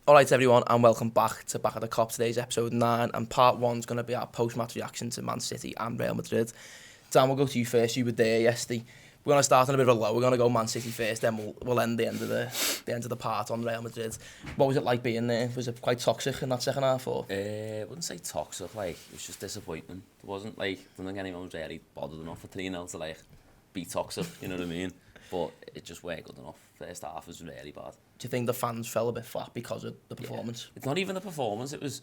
Alright everyone, and welcome back to Back at the Cop. Today's episode 9, and part 1's going to be our post-match reaction to Man City and Real Madrid. Dan, we'll go to you first. You were there yesterday. We're going to start on a bit of a low. We're going to go Man City first, then we'll end the end of the part on Real Madrid. What was it like being there? Was it quite toxic in that second half? Or? I wouldn't say toxic, like, it was just disappointment. It wasn't like, I don't think anyone was really bothered enough for 3-0 to like be toxic, you know what I mean? But it just weren't good enough. First half was really bad. Do you think the fans fell a bit flat because of the performance? Yeah. It's not even the performance, it was,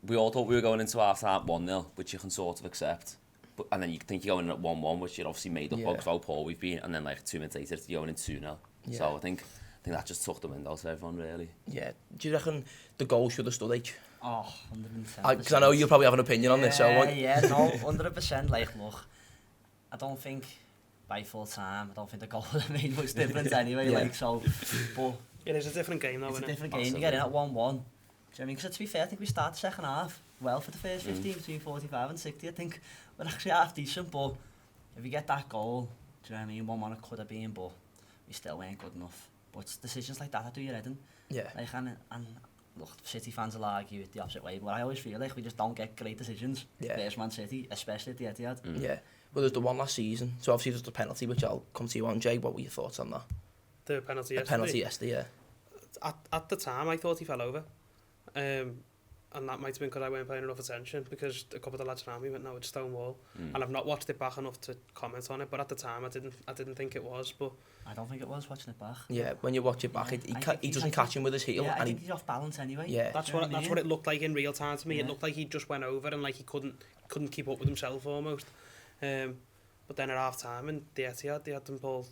we all thought we were going into half time 1-0, which you can sort of accept. But, and then you think you're going in at 1-1, which you're obviously made up of how poor we've been, and then like 2 minutes later you're going in 2-0. Yeah. So I think that just took the wind out of everyone, really. Yeah. Do you reckon the goal should have stood each? Oh, 110%. Because I know you probably have an opinion on this. So no, 100%. Like, look, I don't think by full time, I don't think the goal would have made much difference anyway. Yeah. Like, so, but it is a different game though, it's isn't a different it? game. You get in at 1-1. Do you know what I mean? Because to be fair, I think we start the second half well for the first 15, between 45 and 60. I think we're actually half decent, but if you get that goal, do you know what I mean? 1-1 it could have been, but we still weren't good enough. But it's decisions like that do your head in. Yeah. Like, and look, City fans will argue it the opposite way, but I always feel like we just don't get great decisions. Yeah. Versus Man City, especially at the Etihad. Yeah. Well, there's the one last season, so obviously there's the penalty, which I'll come to you on, Jay. What were your thoughts on that? The penalty yesterday. Penalty yesterday, yeah. At the time, I thought he fell over. And that might have been because I weren't paying enough attention, because a couple of the lads around me went, no, it's Stonewall. And I've not watched it back enough to comment on it, but at the time I didn't think it was. But I don't think it was, watching it back. Yeah, when you watch it back, he doesn't catch him with his heel. Yeah, and I think he's off balance anyway. Yeah. that's what it looked like in real time to me. It looked like he just went over and like he couldn't keep up with himself almost. But then at half time in the Etihad, they had them pull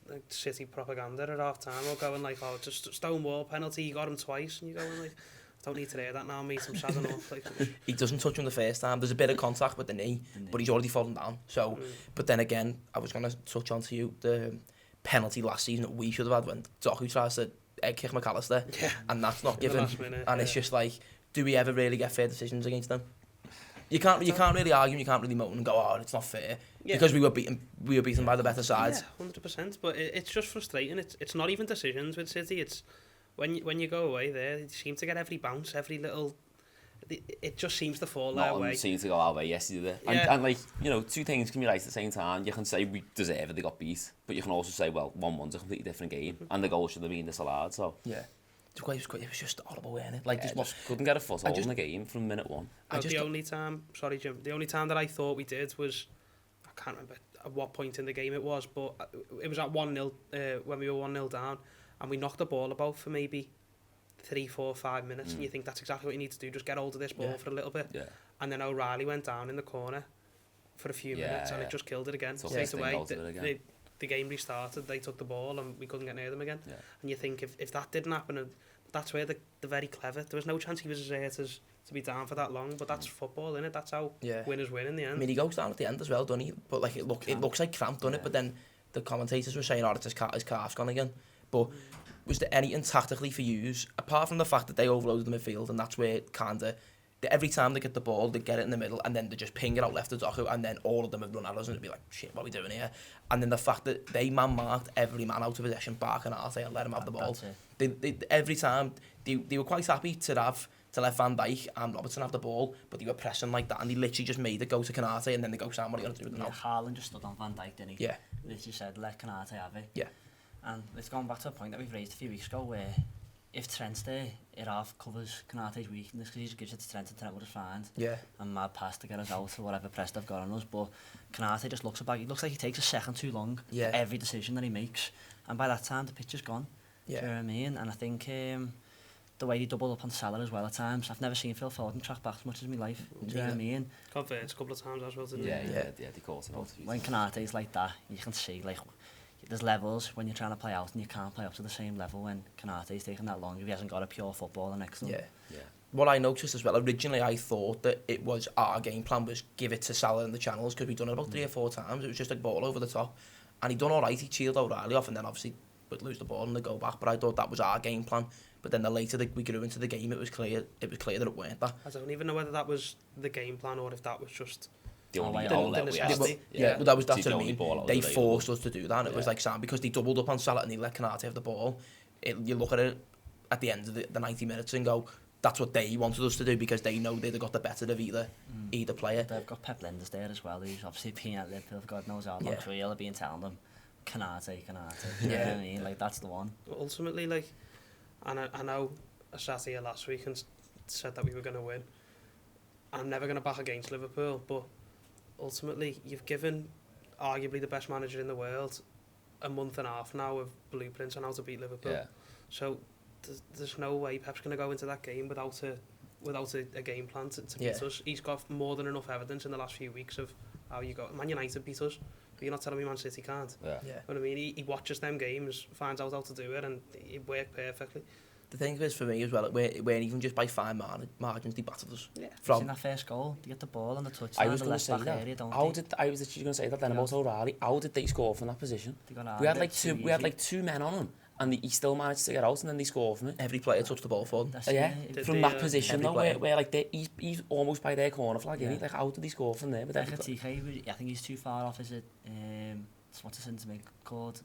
like City propaganda at half time, or going like, oh, just Stonewall penalty, you got him twice, and you're going like, I don't need to hear that now, mate, I'm sad enough. Like, he doesn't touch him the first time. There's a bit of contact with the knee, but he's already fallen down. So, but then again, I was going to touch on to you the penalty last season that we should have had when Doku tries to egg kick McAllister, and that's not given. And it's just like, do we ever really get fair decisions against them? You can't really argue, you can't really moan and go, oh, it's not fair, because we were beaten by the better side. Yeah, 100%. But it's just frustrating. It's not even decisions with City. It's when you go away there, you seem to get every bounce, every little. It just seems to fall our way. It seems to go our way yesterday. And like, you know, two things can be right at the same time. You can say we deserve it, they got beat, but you can also say, well, 1-1's a completely different game, and the goal should have been disallowed. So yeah. It was just horrible, wasn't it? Like, just couldn't get a foothold in the game from minute one. The only time that I thought we did was, I can't remember at what point in the game it was, but it was at 1-0 when we were 1-0 down, and we knocked the ball about for maybe 3, 4, 5 minutes, and you think that's exactly what you need to do, just get hold of this ball for a little bit. Yeah. And then O'Reilly went down in the corner for a few minutes, and it just killed it again. Straight away, the game restarted, they took the ball, and we couldn't get near them again. Yeah. And you think if that didn't happen, that's where they're very clever. There was no chance he was there to be down for that long, but that's football, innit? That's how winners win in the end. I mean, he goes down at the end as well, doesn't he? But like, it looks like cramped, doesn't it? But then the commentators were saying, oh, it's his calf's gone again. But was there anything tactically for yous, apart from the fact that they overloaded the midfield, and that's where every time they get the ball, they get it in the middle, and then they just ping it out left to Doku, and then all of them would run at us, and it'd be like, shit, what are we doing here? And then the fact that they man-marked every man out of possession, Barker and Arte, and let him have the ball. They every time, they were quite happy to let Van Dijk and Robertson have the ball, but they were pressing like that, and they literally just made it go to Canate, and then they go, Sam, what are you going to do with it now? Haaland just stood on Van Dijk, didn't he? Yeah. Literally said, let Canate have it. Yeah. And it's gone back to a point that we've raised a few weeks ago, where if Trent's there, it half covers Canate's weakness, because he just gives it to Trent, and Trent would have found. Yeah. And mad pass to get us out, or whatever press they've got on us. But Canate just looks like he takes a second too long for every decision that he makes. And by that time, the pitch is gone. Yeah. Do you know what I mean? And I think the way he doubled up on Salah as well at times, I've never seen Phil Foden track back as much as in my life. Do you know what I mean? Converts a couple of times as well, didn't he? Yeah, they caught it out. When Canate's like that, you can see, like, there's levels when you're trying to play out, and you can't play up to the same level when Canate's taking that long if he hasn't got a pure footballer next to him. Yeah. What I noticed as well, originally I thought that it was our game plan was give it to Salah in the channels, because we'd done it about 3 or 4 times. It was just a ball over the top, and he done all right. He cheeled O'Reilly off, and then obviously would lose the ball and they go back. But I thought that was our game plan. But then the later that we grew into the game, it was clear that it weren't that. I don't even know whether that was the game plan or if that was just the only goal that we had. But that's what I mean. They forced us to do that, and it was like Sam, because they doubled up on Salah and they let Canate have the ball. You look at it at the end of the 90 minutes and go, that's what they wanted us to do because they know they'd have got the better of either player. They've got Pep Linders there as well, who's obviously been at Liverpool for God knows how long, so he'll have been telling them, Canate, you know what I mean? Like, that's the one. Ultimately, like, and I know I sat here last week and said that we were going to win. I'm never going to back against Liverpool, but ultimately, you've given arguably the best manager in the world a month and a half now of blueprints on how to beat Liverpool. Yeah. So there's no way Pep's going to go into that game without a game plan to beat us. He's got more than enough evidence in the last few weeks of how you got. Man United beat us, but you're not telling me Man City can't. Yeah. Yeah. What I mean, he watches them games, finds out how to do it, and it worked perfectly. The thing is for me as well, we're even just by fine margins they battered us. Yeah. In that first goal, they get the ball on the touchline. I was going to say that. Area, I was actually going to say that then about O'Reilly. How did they score from that position? We had like two men on him, and he still managed to get out, and then they score from it. Every player touched the ball for them. From that position though, where like he's almost by their corner flag, isn't he? Like how did he score from there? But I think he's too far off. Is it? What's the centre mid called?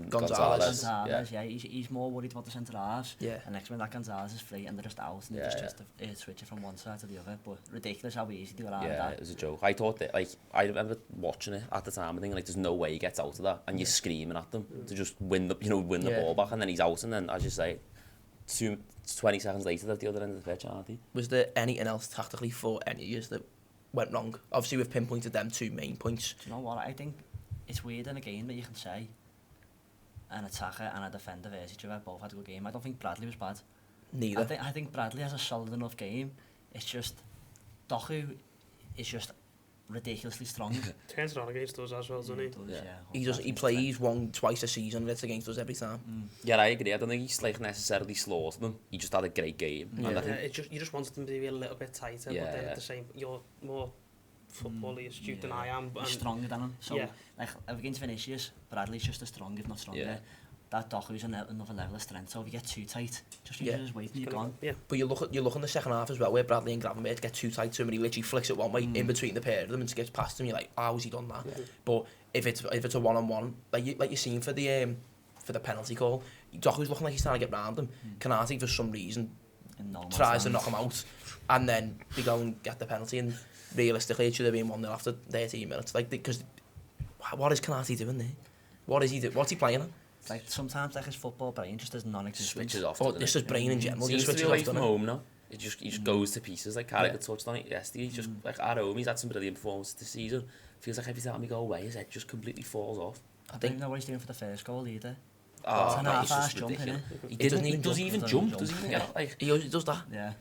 Gonzalez. Yeah. He's more worried about the centre halves. Yeah. And next minute that Gonzalez is free and they're just out and they just switch it from one side to the other. But ridiculous how easy they were around that. It was a joke. I thought that, like, I remember watching it at the time and thinking, like, there's no way he gets out of that, and you're screaming at them to just win the ball back, and then he's out, and then, as you say, 20 seconds later they're at the other end of the pitch, aren't they? Was there anything else tactically for any of you that went wrong? Obviously we've pinpointed them 2 main points. Do you know what? I think it's weird in a game that you can say an attacker and a defender versus each other both had a good game. I don't think Bradley was bad. Neither. I think Bradley has a solid enough game. It's just Doku is just ridiculously strong. Turns it on against us as well, doesn't he? He plays twice a season and it's against us every time. Yeah, I agree. I don't think he's like necessarily slaughtered them. He just had a great game. Yeah. And I think You just wanted them to be a little bit tighter, but then at the same, you're more footbally astute than I am. He's stronger than him. So, like, against Vinicius, Bradley's just as strong, if not stronger. Yeah. That Doku's another level of strength. So if you get too tight, just use his weight and you're gone. Yeah. But you look in the second half as well, where Bradley and Gravenberch get too tight to him and he literally flicks it one way in between the pair of them and gets past him. You're like, how's he done that? Yeah. But if it's a one-on-one, like you're seeing for the penalty call, Doku's looking like he's trying to get round him. Canate, for some reason, tries to knock him out, and then they go and get the penalty. And realistically, it should have been 1-0 after 13 minutes. Like, because what is Canate doing there? What is he doing? What's he playing on? Like, sometimes like his football brain just does non-existent. Switches off. Or just his brain in general. Seems to be away from home now. He just goes to pieces. Like Carragher touched on it yesterday. He's just like at home. He's had some brilliant performances this season. Feels like every time we go away, his head just completely falls off. I don't know what he's doing for the first goal either. Oh, it's an half-ass jump, innit? He doesn't even jump. Does he even get like? He does that. Yeah.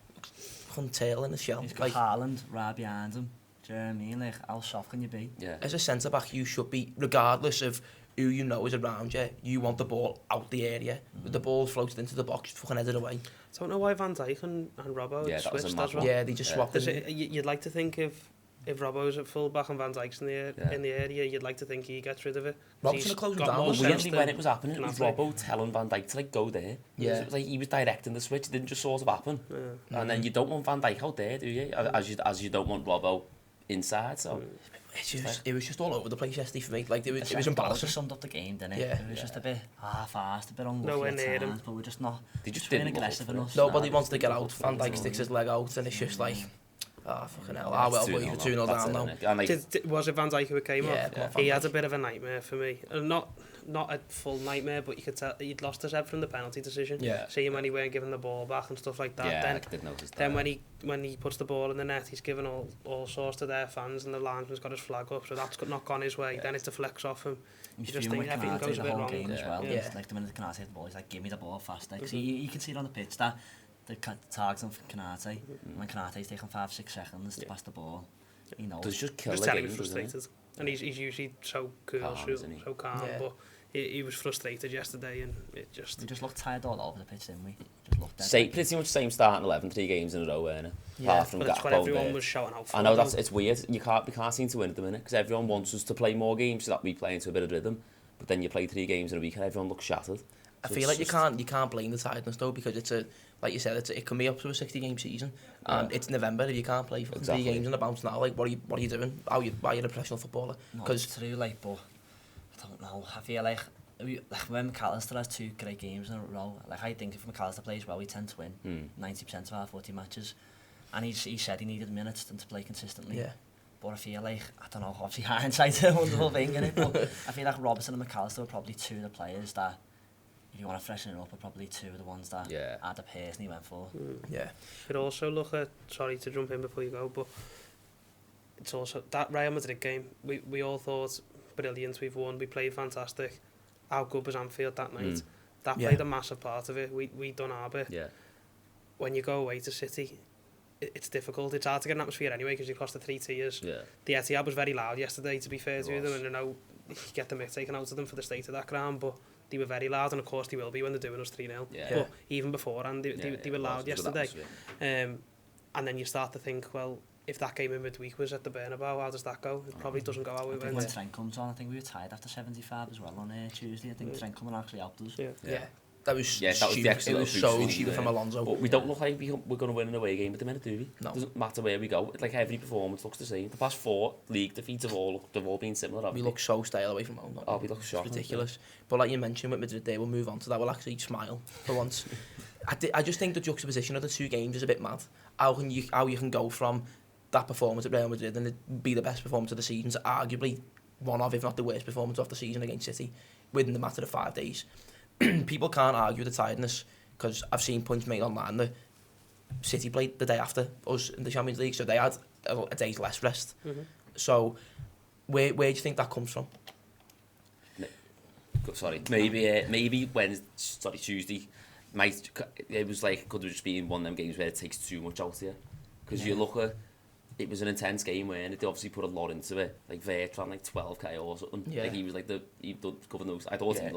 Tail in the shell. He's got Haaland right behind him. Do you know what I mean? Like, how soft can you be? Yeah. As a centre back, you should be, regardless of who you know is around you, you want the ball out the area. With the ball floated into the box, fucking headed away. I don't know why Van Dijk and Robbo switched as well. Yeah, they just swapped it. You'd like to think if Robbo's at full back and Van Dijk's in the area, you'd like to think he gets rid of it. Robbo's going to close him down. Well, weirdly, when it was happening, it was Robbo telling Van Dijk to like go there. Yeah. So it was like he was directing the switch. It didn't just sort of happen. Yeah. And then you don't want Van Dijk out there, do you? As you don't want Robbo inside. So it was just all over the place yesterday for me. Like it was embarrassing. Just summed up the game, didn't it? Yeah. It was just a bit half-assed, a bit unlucky Nowhere at near times, but we're just not. They just didn't aggressive enough. Nobody wants to get out. Van Dijk sticks his leg out, and it's just like, fucking hell. Well, boys, we're 2-0 down now. Was it Van Dijk who came off? Yeah, he had a bit of a nightmare for me. Not a full nightmare, but you could tell he'd lost his head from the penalty decision. Yeah. Seeing when he weren't giving the ball back and stuff like that. Yeah, I did notice that. Then when he puts the ball in the net, he's giving all sorts to their fans, and the linesman's got his flag up, so that's not gone his way. Then it deflects off him. You just think everything goes a bit wrong. Game as well. Yeah. Like the minute Canate hit the ball, he's like, give me the ball faster. Because you can see it on the pitch that the tags on Canate. When Canate's taking 5-6 seconds to pass the ball, he knows. Does just kill Just the terribly game, frustrated. And he's usually so cool, so calm, but he was frustrated yesterday, and it just... We just looked tired all over the pitch, didn't we? Just looked pretty much same starting 11, 3 games in a row, weren't it? Yeah, but it's when everyone was shouting out for I know it's weird. We can't seem to win at the minute because everyone wants us to play more games so that we play into a bit of rhythm. But then you play 3 games in a week and everyone looks shattered. I feel like you can't blame the tiredness though, because it's like you said, it can be up to a 60-game season, and it's November. If you can't play 3 games in a bounce now, like what are you doing? Why are you a professional footballer? Because it's true, like, but I don't know. I feel like when McAllister has 2 great games in a row, like I think if McAllister plays well, we tend to win 90% of our 40 matches. And he said he needed minutes and to play consistently. Yeah. But I feel like, I don't know, obviously hindsight's a wonderful thing, innit? But I feel like Robertson and McAllister were probably 2 of the players that, if you want to freshen it up, are probably 2 of the ones that I'd have personally went for. Yeah. But also look at, sorry to jump in before you go, but it's also that Real Madrid game, we all thought, brilliant, we've won, we played fantastic. How good was Anfield that night? That played a massive part of it. We done our bit. Yeah. When you go away to City, it's difficult. It's hard to get an atmosphere anyway because you've crossed the 3 tiers. Yeah. The Etihad was very loud yesterday, to be fair to them, and you know, you get the mick taken out of them for the state of that ground, but they were very loud, and of course they will be when they're doing us 3-0. Yeah. But even beforehand, they were loud yesterday. And then you start to think, well, if that game in midweek was at the Bernabeu, how does that go? It probably doesn't go how it went. When Trent comes on, I think we were tied after 75 as well on Tuesday. I think Trent coming actually helped us. Yeah. That was stupid. It was so stupid from Alonso. But we don't look like we're going to win an away game at the minute, do we? No. Doesn't matter where we go. Like every performance looks the same. The past 4 league defeats have all been similar. We look so stale away from home. We look shocking. It's ridiculous. But like you mentioned with Madrid, we'll move on to that. We'll actually smile for once. I just think the juxtaposition of the 2 games is a bit mad. How you can go from that performance at Real Madrid and it be the best performance of the season to arguably one of, if not the worst performance of the season against City within the matter of 5 days. People can't argue the tiredness because I've seen points made online that City played the day after us in the Champions League, so they had a day's less rest. So where do you think that comes from? Maybe Tuesday it was like, could have just been one of them games where it takes too much out of you, because you look at it was an intense game where they obviously put a lot into it. Like Vert ran like 12k or something. Yeah. Like he was like he covered those. I thought he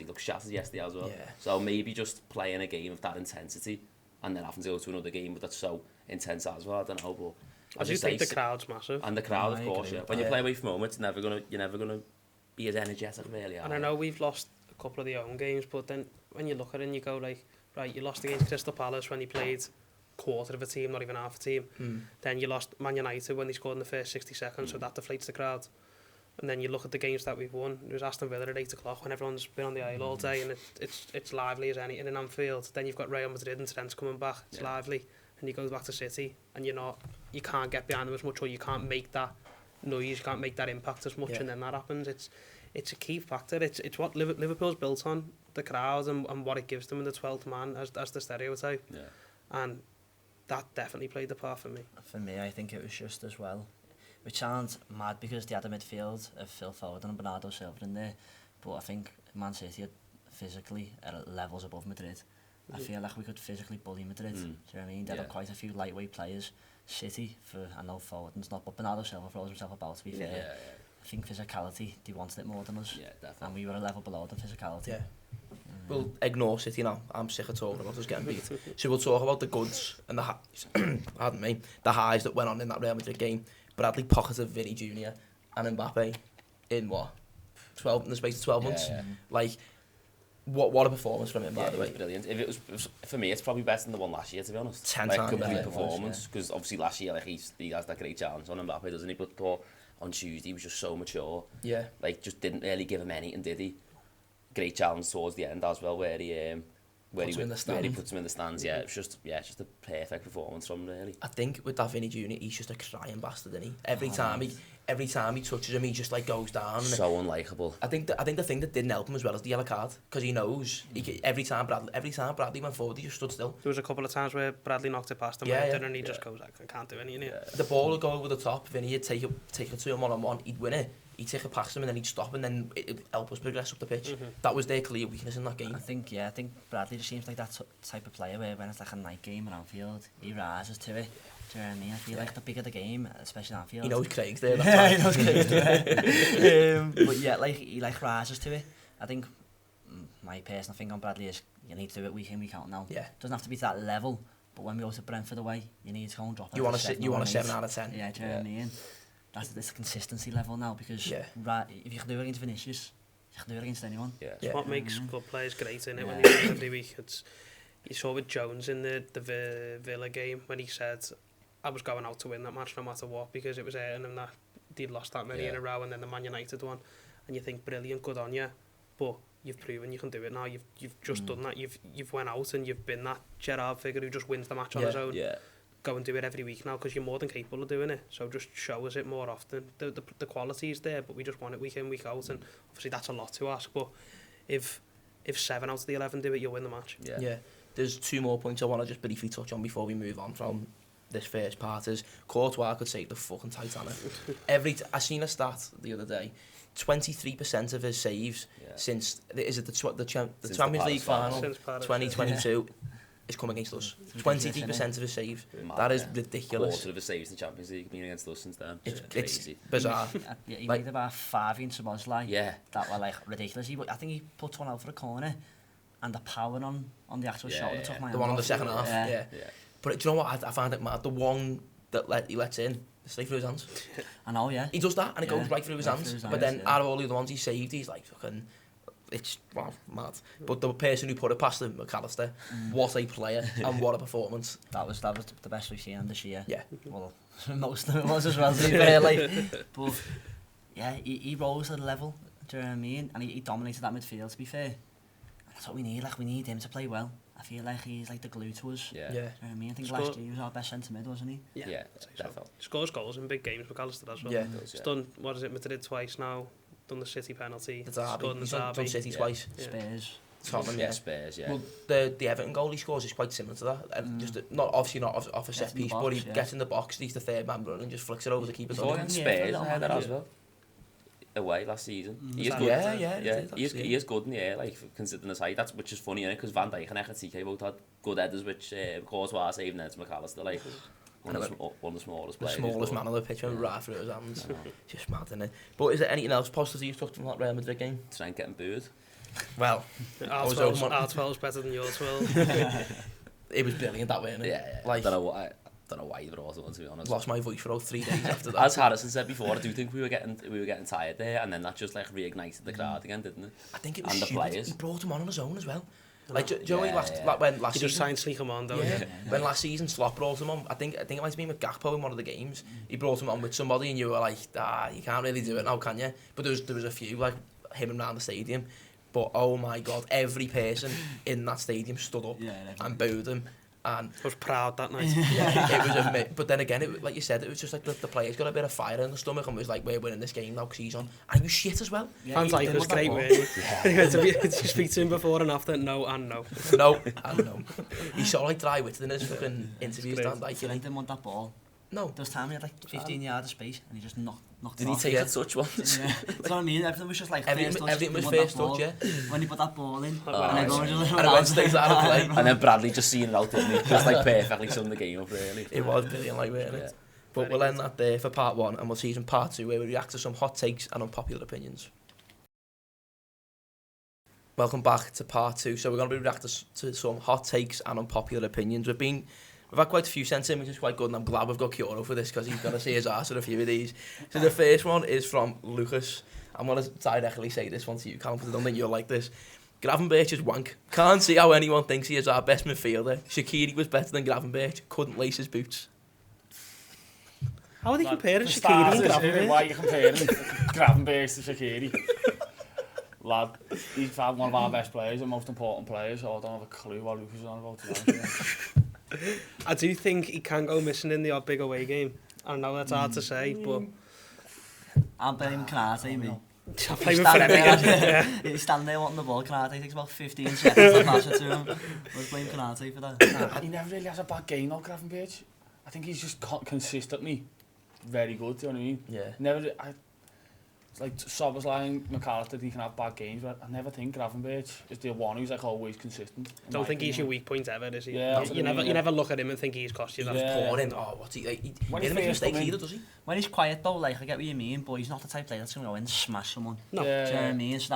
looked shattered yesterday as well. Yeah. So maybe just playing a game of that intensity and then having to go to another game but that's so intense as well. I don't know, but I do think the crowd's massive. And the crowd, of course, yeah. When you play away from home, you're never gonna be as energetic, really. And I know we've lost a couple of the home games, but then when you look at it and you go like, right, you lost against Crystal Palace when you played quarter of a team, not even half a team. Then you lost Man United when they scored in the first 60 seconds, so that deflates the crowd. And then you look at the games that we've won. It was Aston Villa at 8 o'clock when everyone's been on the aisle all day, and it's lively as anything in Anfield. Then you've got Real Madrid and Trent's coming back. It's lively, and you go back to City, and you can't get behind them as much, or you can't make that noise, you can't make that impact as much, and then that happens. It's a key factor. It's what Liverpool's built on, the crowd and what it gives them in the 12th man as the stereotype. Yeah. And that definitely played a part for me. For me, I think it was just as well. Which sounds mad because they had a midfield of Phil Foden and Bernardo Silva in there. But I think Man City are physically at levels above Madrid. I feel like we could physically bully Madrid. Do you know what I mean? There are quite a few lightweight players. City, I know Foden's not, but Bernardo Silva throws himself about, to be fair. Yeah. I think physicality, they wanted it more than us. Yeah, definitely. And we were a level below the physicality. Yeah. We'll ignore City now. I'm sick of talking about us getting beat. So we'll talk about the goods and the highs. Pardon me. The highs that went on in that Real Madrid game. Bradley pocketed Vinny Jr. and Mbappe in what? In the space of 12 months. Yeah. Like, what a performance from him, by the way. Brilliant. If it was for me, it's probably better than the one last year, to be honest. 10 like, times complete better. performance, because obviously last year, like he has that great chance on Mbappe, doesn't he? But on Tuesday, he was just so mature. Yeah. Like, just didn't really give him anything, did he? Great challenge towards the end as well, where he puts him in the stands. Yeah, it's just a perfect performance from him, really. I think with that Vinny Jr., he's just a crying bastard, isn't he? Every time he touches him, he just like goes down. So unlikable. I think the thing that didn't help him as well is the yellow card, because he knows every time Bradley went forward, he just stood still. There was a couple of times where Bradley knocked it past him, and he just goes like, I can't do anything here. The ball would go over the top. Vinny would take it to him one-on-one. He'd win it. He'd take it past him and then he'd stop, and then it'd help us progress up the pitch. That was their clear weakness in that game. I think Bradley just seems like that type of player where when it's like a night game in Anfield, he rises to it. Do you know what I mean? I feel like the bigger the game, especially in Anfield. He knows Craig's there. Yeah, he knows Craig's there. But yeah, like he rises to it. I think my personal thing on Bradley is you need to do it week in, week out now. Yeah. Doesn't have to be to that level, but when we go to Brentford away, you need to go and drop it. You want a 7 out of 10. Yeah, do you know what I mean? That's this consistency level now, because if you can do it against Vinicius, you can do it against anyone. Yeah. It's what makes good players great, isn't it? When you do it every week, you saw with Jones in the Villa game when he said, I was going out to win that match no matter what, because it was hurting him that they'd lost that many in a row, and then the Man United one, and you think, brilliant, good on you. but you've proven you can do it now. You've just done that. You've went out and you've been that Gerrard figure who just wins the match on his own. Yeah. Go and do it every week now because you're more than capable of doing it. So just show us it more often. The quality is there, but we just want it week in, week out. And obviously that's a lot to ask. But if 7 out of the 11 do it, you'll win the match. Yeah. There's 2 more points I want to just briefly touch on before we move on from this first part. Is Courtois could save the fucking Titanic. I seen a stat the other day. 23% of his saves since the Champions League final 2022 is come against us. 23% of his saves. That is ridiculous. Quarter of his saves in the Champions League being against us since then. It's crazy. Bizarre. He made about 5 in Szoboszlai. Yeah. That were like ridiculous. I think he put one out for a corner, and the power on the actual shot that took my hand. The one on the second half. Yeah. But do you know what? I find it mad. The one that he lets in, it's straight through his hands. I know, yeah. He does that and it goes right through his hands. But then out of all the other ones he saved, he's like fucking. It's mad. But the person who put it past him, McAllister, what a player and what a performance. That was the best we've seen this year. Yeah. Well, most of it was as well, to be fair. But yeah, he rose to the level. Do you know what I mean? And he dominated that midfield. To be fair, that's what we need. Like we need him to play well. I feel like he's like the glue to us. Yeah. Do you know what I mean? I think last year he was our best centre mid, wasn't he? Yeah, definitely. Scores goals in big games, McAllister as well. Yeah. He's done, Madrid twice now. Done the City penalty. The Derby. He's done City twice. Spurs. Tottenham, Spurs, yeah. Well, the Everton goal he scores is quite similar to that. Just not off a set piece, but he gets in the box, he's the third man running and just flicks it over the keeper. Before against Spurs, I had that as well. Away last season. He is good. He is good in the air, like considering his height. Which is funny, because Van Dijk and Ekitike both had good headers, which Courtois saving heads McAllister, like one of the smallest players. The smallest man on the pitch, right through his hands. Just mad, isn't it? But is there anything else positive you've talked from that Real Madrid game? Trent getting booed. Well, our 12's better than yours, 12. It was brilliant that way, innit? Yeah. Like, I don't know why you brought it on, to be honest. Lost my voice for about 3 days after that. As Harrison said before, I do think we were getting tired there, and then that just like reignited the crowd again, didn't it? I think it was and stupid. The players. He brought him on his own as well. Like, do you know when last he season? just signed Slicham don't you? When last season Slot brought him on, I think it might have been with Gakpo in one of the games. He brought him on with somebody, and you were like, you can't really do it now, can you? But there was a few like him around the stadium. But oh my God, every person in that stadium stood up and booed him. And I was proud that night. It was but then again, like you said, it was just like the players got a bit of fire in the stomach and was like, we're winning this game now because he's on. And he was shit as well. Van Dijk was great, Did you speak to him before and after? No and no. No and no. He's so like dry-witted in his fucking interviews, Van Dijk. He didn't want that ball. No. There was time he had like 15 yards of space and he just knocked Did it off. Did he take a touch once? Yeah. That's what I mean. Everything was just like everything was first touch, yeah. When he put that ball in, and it went straight out of play. And then Bradley just seeing it out, didn't he? Just like perfectly summed the game up, really. It was brilliant, like, wasn't it? But we'll end that there for part 1 and we'll see in part 2 where we react to some hot takes and unpopular opinions. Welcome back to part 2. So we're going to be reacting to some hot takes and unpopular opinions. We've had quite a few sent in, which is quite good, and I'm glad we've got Kyoto for this because he's going to see his arse in a few of these. So the first one is from Lucas. I'm going to directly say this one to you, Callum, because I don't think you'll like this. Gravenberch is wank. Can't see how anyone thinks he is our best midfielder. Shaqiri was better than Gravenberch. Couldn't lace his boots. How are they comparing Shaqiri and Gravenberch? Why are you comparing Gravenberch to Shaqiri? Lad, he's found one of our best players and most important players, so I don't have a clue what Lucas is on about, to be honest. I do think he can go missing in the odd big away game. I know that's hard to say, but I'm blaming Canate, me. I play with Fred. He's standing there wanting the ball. Canate takes about 15 seconds to pass it to him. Let's blame Canate for that. He never really has a bad game, though, Gravenberch. I think he's just consistently very good, do you know what I mean? Yeah. It's like Szoboszlai and McAllister, he can have bad games, but I never think Gravenberch is the one who's like always consistent. Don't think he's your weak point ever, is he? Yeah, you never look at him and think he's cost you. That's boring. What's he like? He didn't make a mistake either, does he? When he's quiet though, like I get what you mean, but he's not the type of player that's gonna go in and smash someone. No. Do you know what I mean? So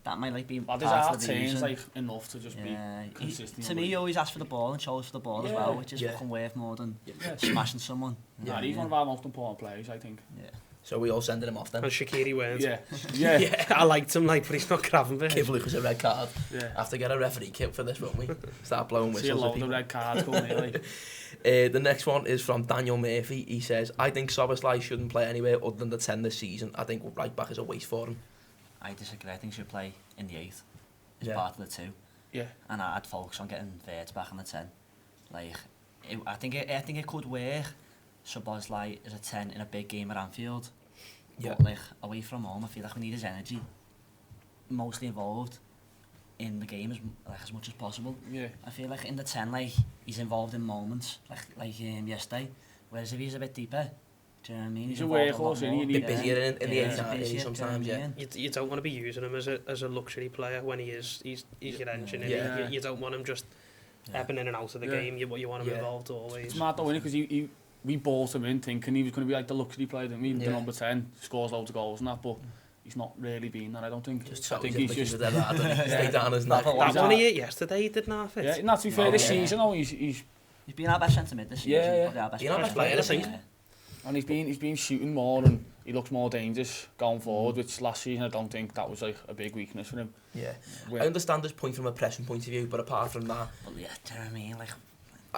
that might like be but part of his the team's reason. like enough to just be consistent. To me, he always asks for the ball and shows for the ball as well, which is fucking worth more than smashing someone. He's one of our most important players, I think. Yeah. So we all sending him off then. And Shaqiri weren't. Yeah. I liked him, but he's not Gravenberch. Give Lucas a red card. Have to get a referee kit for this, won't we? Start blowing whistles. See a load of red cards going here, like. The next one is from Daniel Murphy. He says, I think Szoboszlai shouldn't play anywhere other than the 10 this season. I think right back is a waste for him. I disagree. I think she should play in the 8th as Yeah. part of the 2. Yeah. And I'd focus on getting Verts back in the 10. Like, I think it could work. Szoboszlai is a 10 in a big game at Anfield. Yeah. But like away from home, I feel like we need his energy mostly involved in the game as much as possible. Yeah. I feel like in the 10, like he's involved in moments like yesterday. Whereas if he's a bit deeper, do you know what I mean? He's a involved workhorse, lot isn't he? more. And Bit busier in the Yeah, 8 he's sometimes, busier, do you know what I yeah. mean? You don't want to be using him as a luxury player when he's your engine. Yeah. You don't want him just ebbing in and out of the Yeah. game. You want him involved always. It's mad though, innit? Because we bought him in thinking he was going to be like the luxury player, didn't we? The number 10, scores loads of goals and that, but he's not really been that, I don't think. Just I think he's just... stay down as neck. That one he hit yesterday, he didn't have it. Yeah, and to be fair, this season though, he's been our best centre mid this season. Yeah, yeah. Probably our best He's our best player, I think. and he's been shooting more and he looks more dangerous going forward, which last season I don't think that was like a big weakness for him. Yeah. Where- I understand his point from a pressing point of view, but apart from that, But yeah, do you know what I mean? Like,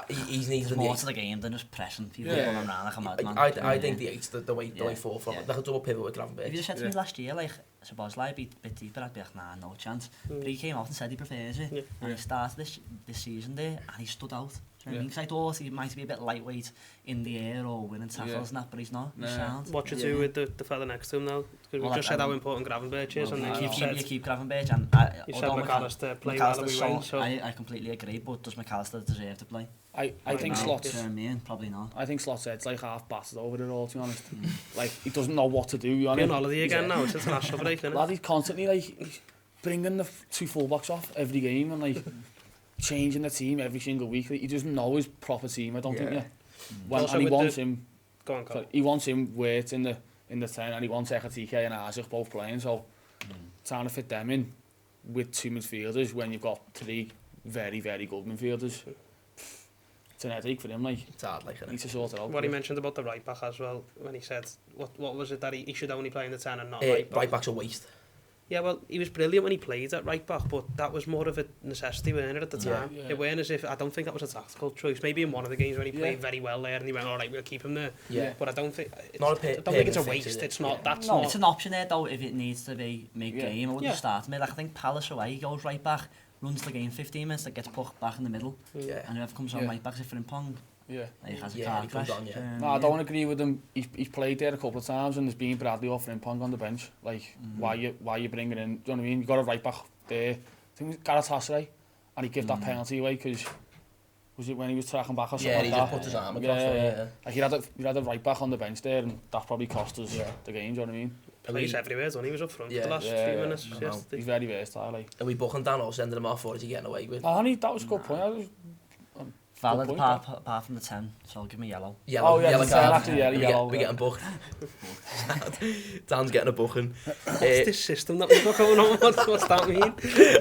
he's needed there's in more the to the game than just pressing people Yeah. going around like a madman. I think the 8's the way forward from it. Like a double pivot with If you Gravenberch. just said to me last year, like, Szoboszlai a bit deeper, I'd be like, nah, no chance. But he came out and said he prefers it. Yeah. And he started this season there, and he stood out. Do you know what I mean? 'Cause I thought he might be a bit lightweight in the air or winning tackles and that, but he's not. He's sound. What you do with the fella next to him now? Because we just said how important Gravenberch is, and You keep Gravenberch, and you said McAllister play well and we win. So I completely agree, but does McAllister deserve to play? I think No, Slots... do you know what I mean? Probably not. I think Slots head's like half battered over it all, to be honest. Like, he doesn't know what to do, you know. on holiday again now. It's international break, isn't Lad, it? he's constantly like he's bringing the two fullbacks off every game and like changing the team every single week. Like, he doesn't know his proper team, I don't think. Yeah. Also And he with wants the- him. Go on, Carl. He wants him Wirt in the 10, and he wants Ekatike and Isaac both playing. So trying to fit them in with two midfielders when you've got three very, very good midfielders. It's an headache for him. Like, It's hard, like, he needs to sort it out. What he mentioned about the right back as well, when he said, what was it that he should only play in the 10 and not right back's a waste. Yeah, well, he was brilliant when he played at right back, but that was more of a necessity, weren't it, at the time? Yeah. It weren't as if, I don't think that was a tactical choice. Maybe in one of the games when he played very well there and he went, all right, we'll keep him there. Yeah. But I don't think, Not a I don't think it's a permanent fix, waste. is it? It's not, Yeah. that's No, not. it's an option there though if it needs to be mid-game. I wouldn't Yeah. start him. Like, I think Palace away, he goes right back, runs the game 15 minutes, that gets put back in the middle, Yeah. and whoever comes on Yeah. right back is for Frimpong. Yeah. Like, has a Yeah, car he comes crash. on, yeah. do you know No, what I don't agree with him. He's played there a couple of times and there's been Bradley or Frimpong on the bench. Like, why you bringing in? Do you know what I mean? You got a right back there. I think it was Gareth Hasseray, and he gave that penalty away because was it when he was tracking back or something Yeah, like he that? just put his arm across. Yeah. Like, you had a right back on the bench there, and that probably cost us the game. Do you know what I mean? Plays everywhere, doesn't he? He was up front for Yeah. the last Yeah, few yeah. minutes I know. yesterday. He's very versatile. Like, Are we booking Dan or sending him off, or is he getting away with? that was a good point. Valid point, apart from the 10, so give me yellow. Yellow, Oh, yeah, yellow the card. actually, yeah, yellow, We're getting booked. Dan's getting a booking. What's this system that we've got going on? What's that mean?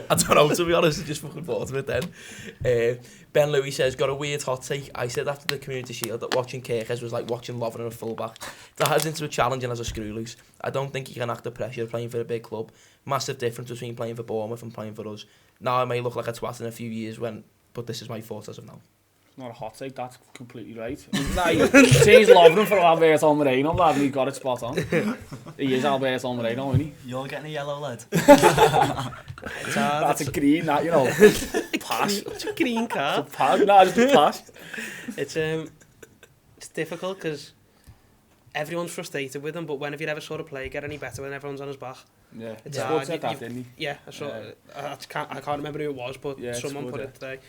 I don't know, to be honest, I just fucking thought of it then. Ben Louis says, got a weird hot take. I said after the Community Shield that watching Kirkes was like watching Lovren and a fullback. That has into a challenge and as a screw loose. I don't think he can act the pressure of playing for a big club. Massive difference between playing for Bournemouth and playing for us. Now I may look like a twat in a few years but this is my thoughts as of now. Not a hot take, that's completely right. Nah, he's loving him for Alberto Moreno, lad, and he got it spot on. He is Alberto Moreno, isn't he? You're getting a yellow, lad. That's a green, that, you know. Pass. It's a green card. Pass, no, just a pass. It's difficult because everyone's frustrated with him, but when have you ever saw a player get any better when everyone's on his back? Yeah, It's Spud hard. said that, didn't he? Yeah, I saw. I can't remember who it was, but Yeah, someone Spud, put it today.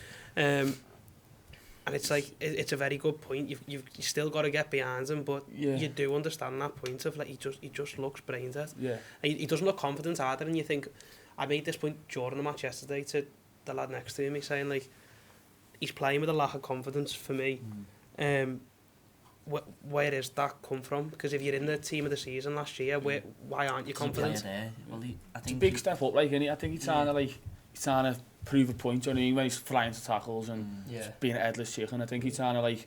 And it's like it's a very good point. You still got to get behind him, but you do understand that point of like he just looks brain dead. Yeah. He doesn't look confident either, and you think I made this point during the match yesterday to the lad next to me saying like he's playing with a lack of confidence for me. Where does that come from? Because if you're in the team of the season last year, why aren't you confident? Well, I It's a think big step up, like, isn't he? I think he's trying to prove a point, you know what I mean, when he's flying to tackles and being a headless chicken. I think he's trying to like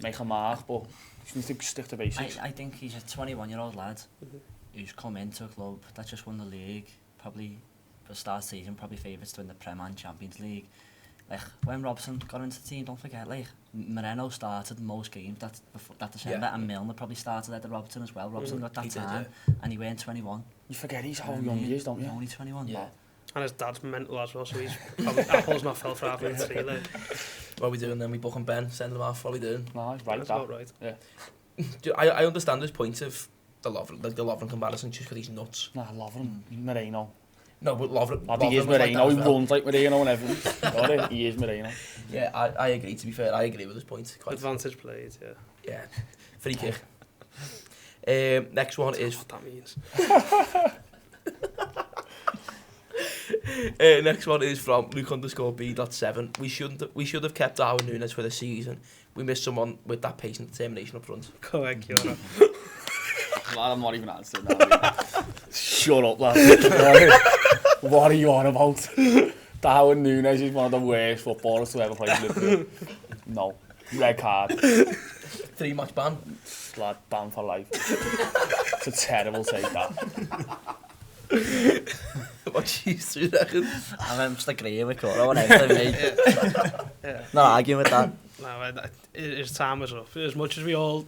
make a mark, but he needs to stick to basics. I think he's a 21-year-old lad who's come into a club that just won the league, probably for the start of the season, probably favourites to win the Prem and Champions League. like, when Robson got into the team, don't forget, like, Moreno started most games that December, and Milner probably started at the Robertson as well. Robson got that time, and he went 21. You forget he's how young he is, don't you? He's only 21. Yeah. And his dad's mental as well, so he's probably, Apple's not fell for having three, like. What are we doing then? We book him Ben, send him off, what are we doing? No, he's right, That's that. about right. Yeah. I understand his point of the Lovren comparison just because he's nuts. Nah, Lovren, Moreno. No, but Lovren... He is Moreno, he runs like Moreno and everything. He is Moreno. Yeah, I agree, to be fair, I agree with his point. Quite. Advantage played, yeah. Yeah, free kick. Next one is... What that means. Next one is from Luke_B.7. We should have kept Darwin Núñez for the season. We missed someone with that pace and determination up front. Correct, Kiora. Lad, I'm not even answering that. Shut up, lad. What are you on about? Darwin Núñez is one of the worst footballers to ever play for Liverpool. No. Red card. 3-match ban. Lad, ban for life. It's a terrible take, that. What cheese do you reckon? I'm just agreeing with Cora on everything, mate. Not arguing with that. No, his time was up. As much as we all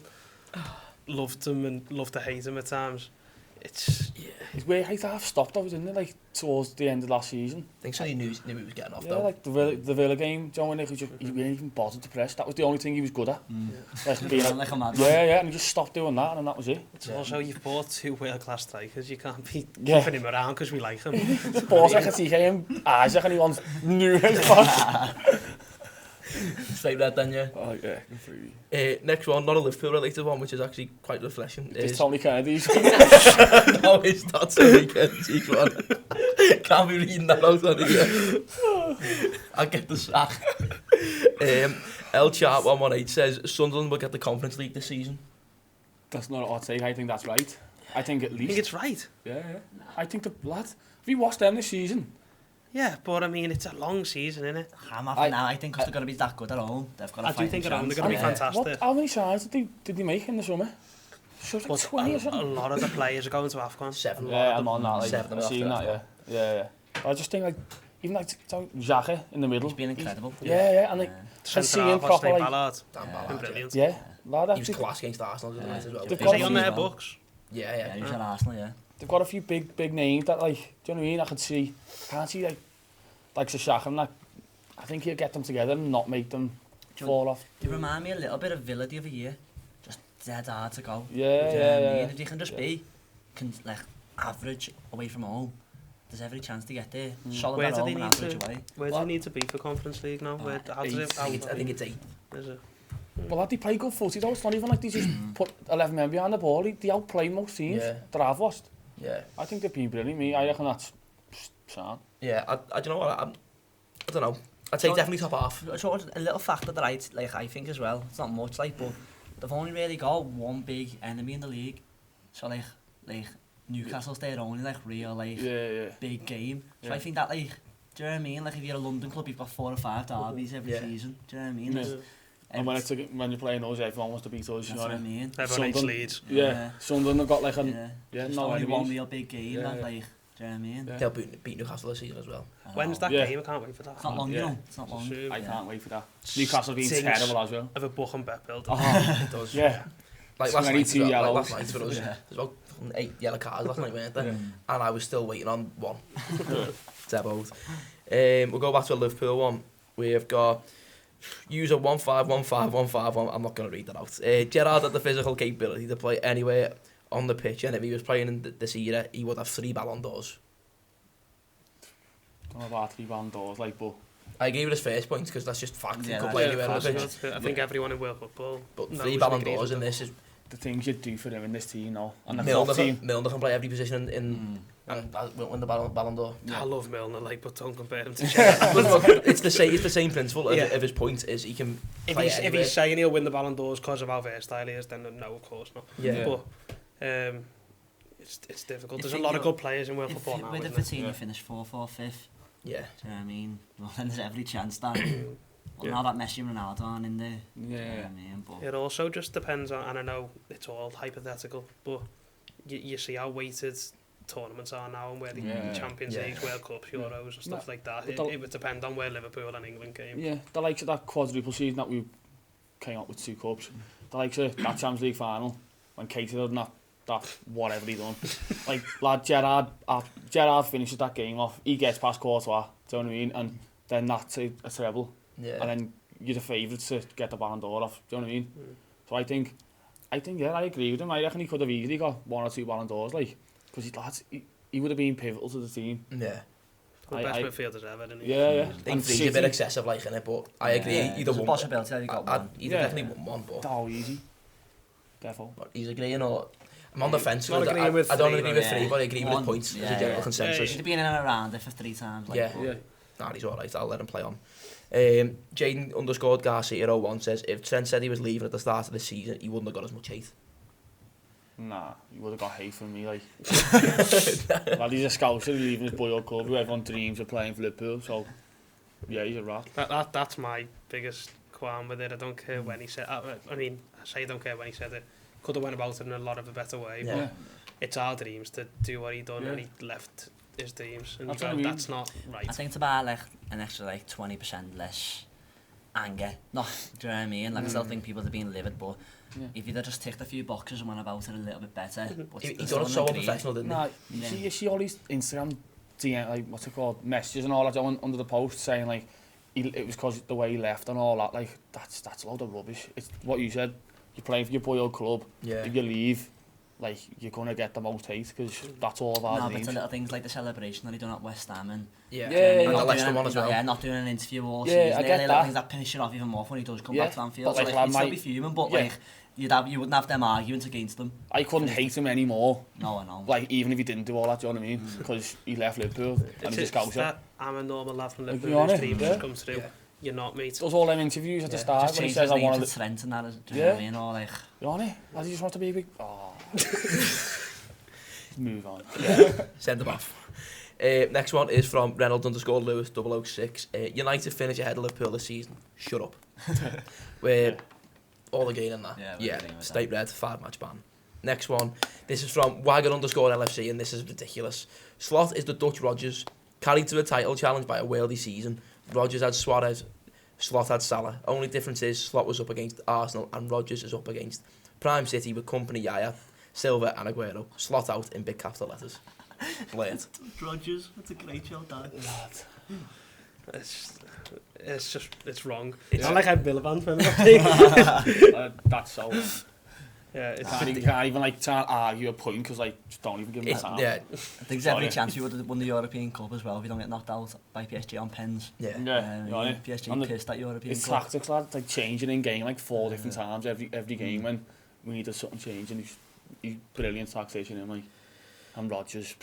loved him and loved to hate him at times, it's... Yeah. His way height half stopped, though, didn't it? Like, towards the end of last season. I think so he knew he was getting off, Yeah, though. like the Villa game, John Winnick, he didn't even bother to press. That was the only thing he was good at. Like, being Like a madman. yeah, and he just stopped doing that, and that was it. It's also, you've bought two world-class strikers, you can't be Yeah. keeping him around because we like him. Just bought like a TK Isaac, and he wants Núñez back. Straight red then, yeah. Oh, yeah, good for you. Next one, not a Liverpool-related one, which is actually quite refreshing. It's Tony Kennedy's. No, it's not Tony Kennedy's one. Can't be reading that out on here. I'll get the sack. El Chart 118 says Sunderland will get the Conference League this season. That's not what I'd say. I think that's right. I think at I least. think it's right. Yeah. I think the lad. Have you watched them this season? Yeah, but I mean, it's a long season, isn't it? I'm off now, I think, because they're going to be that good at home. They've got a I do think at home they're going to be chance. fantastic. How many sides did they make in the summer? Sure, like But 20 or a something. lot of the players are going to AFCON. 7. Yeah, I'm on that. Like, 7 I've seen that. Yeah. I just think like even like Xhaka in the middle. He's been incredible. Yeah, and like and seeing proper like Ballard. Dan Ballard, Brilliant. yeah, lad. He was class against Arsenal as well. They've Is got he a on few- their books? Yeah. He was at Arsenal, yeah. They've got a few big names that like, do you know what I mean? I can't see like Xhaka and that. I think he'll get them together and not make them fall off. They remind me a little bit of Villa the other year. Just dead hard to go. Yeah. If they can just be like average away from home, there's every chance to get there. Solid Where at do home they and need average to- away. Where do they need to be for Conference League now? How does it? I think it's 8. Is it? Well, lad, they play good footy though. It's not even like they just put 11 men behind the ball. They outplay most teams that I've watched. Yeah. I think they've been brilliant. I reckon that's sound. Yeah, I don't know what I don't know. I'd say definitely top half. So a little factor that I think as well. It's not much like, but they've only really got one big enemy in the league. So like Newcastle's their only like real big game. So I think that like, do you know what I mean? Like if you're a London club, you've got 4 or 5 derbies every season. Do you know what I mean? Yeah. And when you're playing those, everyone wants to beat us. That's what I mean. Everyone hates Leeds. Yeah. Sunderland have got like Just no only enemies. one real big game. That like, do you know what I mean? Yeah. They'll beat Newcastle this season as well. When's that game? I can't wait for that. It's not long, you know. It's not long. I can't wait for that. Newcastle being terrible as well. Of a book and bet build. It does. Yeah. Like last 22 night, yellows. last night for us, there's about 8 yellow cards last night, weren't there? And I was still waiting on one. Deboed. We'll go back to a Liverpool one. We've got user 151515. I'm not going to read that out. Gerrard had the physical capability to play anywhere on the pitch, and if he was playing in this era, he would have 3 Ballon d'Ors. Don't know about 3 Ballon d'Ors, like, but I gave it his first point because that's just fact. Yeah, He could play anywhere on the pitch. I think everyone in world football. But knows 3 and Ballon agrees d'Ors with in them. this is the things you do for him in this team now. And the Milner top team. can play every position and win the Ballon d'Or. I love Milner, like, but don't compare him to Gerrard. It's the same principle of his point is he can play if anywhere. he's saying he'll win the Ballon d'Ors because of how versatile he is, then no, of course not. Yeah. But it's difficult. There's a lot of good players in world football now, With isn't the there? team, you finish 4th or 5th. Yeah. Do you know what I mean? Well, then there's every chance that. Well, now that Messi and Ronaldo aren't in there. Yeah. Do you know what I mean? But It also just depends on, and I know it's all hypothetical, but you see how weighted tournaments are now and where the Champions Yeah. League, World Cups, Euros and stuff like that. But It would depend on where Liverpool and England came. Yeah, the likes of that quadruple season that we came up with 2 cups, the likes of that Champions League final, when Katie done that whatever he done. Like, lad, Gerrard finishes that game off, he gets past Courtois, do you know what I mean? And then that's a treble. Yeah. And then you're the favourite to get the Ballon d'Or off, do you know what I mean? So I think, yeah, I agree with him. I reckon he could have easily got 1 or 2 Ballon d'Ors, like, because he would have been pivotal to the team. Yeah. The best midfielders ever, didn't he? Yeah. I think he's a bit excessive, like, in it, but I agree. Either There's a one. possibility that he got one. He'd definitely won one, but Oh, easy. Defo. he's agreeing or... I'm on the fence. Not agreeing with I don't three, agree with yeah. 3, but I agree with One, his points. There's yeah, a general yeah. consensus. He'd have been in and around it for 3 times. Like, Yeah. Yeah. Nah, he's alright. I'll let him play on. Jaden_Garcia01 says, if Trent said he was leaving at the start of the season, he wouldn't have got as much hate. Nah, he would have got hate from me, like. Well, he's a scouser, he's leaving his boyhood club, who everyone dreams of playing for Liverpool, so, yeah, he's a rat. That's my biggest qualm with it. I don't care when he said. I mean, I say I don't care when he said it. Could have went about it in a lot of a better way. Yeah. But it's our dreams to do what he done, and he left his dreams. And That's you what go, I mean. that's not right. I think it's about like an extra like 20% less anger. No, do you know what I mean? Like I still think people are being livid, but if you'd have just ticked a few boxes and went about it a little bit better. But He still done it so wouldn't agree. unprofessional, didn't he? Nah, Yeah. you see all these Instagram DM, like, what's it called, messages and all that under the post saying, like, it was because the way he left and all that, like, that's a load of rubbish. It's what you said, you're playing for your boyhood club, Yeah. if you leave, like, you're going to get the most hate, because that's all of our No, but it's dreams. the little things like the celebration that he done at West Ham and Yeah. Yeah, And yeah, the not Leicester doing one as well. Yeah, not doing an interview all Yeah, season. I get Little that. things that piss you off even more when he does come Yeah, back to Anfield. but So like, like, he'd my- still be fuming, but yeah. like you wouldn't have them arguments against him. I couldn't hate him anymore, No, I know. like, even if he didn't do all that, do you know what I mean? Because he left Liverpool, and he's a scouser. that I'm a normal lad from Like, Liverpool. you on Whose it? dreams Yeah. just come through. Yeah. You're not, mate. Does all them interviews at the start Just when he change says, his I name wanted to Trent and that, do you Yeah. know what I mean? Or like, You on it? I just want to be a big... Oh. Move on. Send him off. Next one is from Reynolds_Lewis006. United finish ahead of Liverpool this season. Shut up. We're all agreeing on that. Yeah, we're agreeing with State red, 5-match ban. Next one. This is from Wagon_LFC, and this is ridiculous. Slot is the Dutch Rodgers, carried to a title challenge by a worldy season. Rodgers had Suarez, Slot had Salah. Only difference is Slot was up against Arsenal and Rodgers is up against Prime City with Company, Yaya, Silva and Aguero. Slot out in big capital letters. Brilliant. Rodgers, that's a great show, Dad. It's wrong. It's- It's not like I'm Miliband, remember? That's so... Yeah, it's You can't even, like, try and argue a point, because, like, just don't even give him the time. Yeah, I think there's every chance you would have won the European Cup as well if you don't get knocked out by PSG on pens. yeah. Yeah, you on it? PSG And pissed that European It's Cup. tactics, lad. It's like changing in game, like, 4 different times every game when we needed something changing. He's brilliant tactician, him, like. And Rodgers...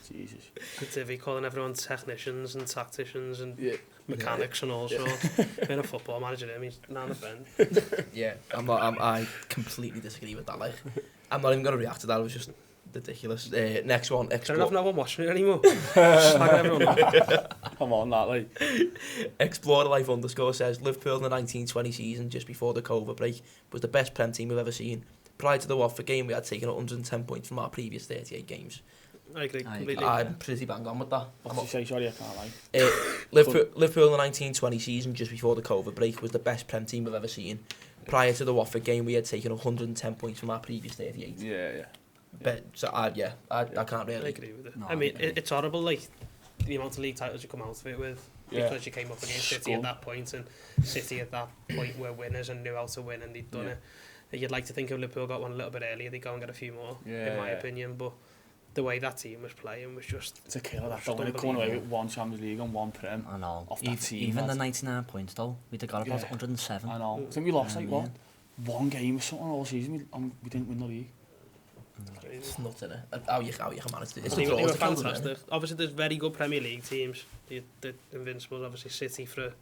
Jesus. It's if he calling everyone technicians and tacticians and Yeah. mechanics and all sorts. Being a football manager, him, he's not a friend. Yeah, I completely disagree with that. Like, I'm not even going to react to that. It was just ridiculous. Next one. Fair enough, no one watching it anymore. Slagging everyone off. Come on, that, like... Explorer_Life_ says Liverpool in the 1920 season, just before the COVID break, was the best Prem team we've ever seen. Prior to the Watford game, we had taken 110 points from our previous 38 games. I agree completely. I'm pretty bang on with that. What did you say? Sorry, I can't lie. Liverpool in the 1920 season, just before the COVID break, was the best Prem team we've ever seen. Prior to the Watford game, we had taken 110 points from our previous 38. Yeah. But so I can't I really. agree with it. No, I mean, I agree. it's horrible, like, the amount of league titles you come out of it with. Yeah. Because you came up against City at that point, and City at that point were winners and knew how to win, and they'd done it. You'd like to think if Liverpool got one a little bit earlier, they'd go and get a few more, in my opinion. But the way that team was playing was just... It's a killer, that, Just though, when it coming away with unbelievable. 1 Champions League and 1 Prem. I know. Off that team, Even the lads. 99 points though, we'd have got about Yeah. 107. I know. I think we lost, like, Yeah. what? 1 game or something all season, we didn't win the league. It's nuts, isn't it? How you can manage to. It's They the were draws that count, isn't fantastic. it? Obviously, there's very good Premier League teams. The Invincibles, obviously, City for,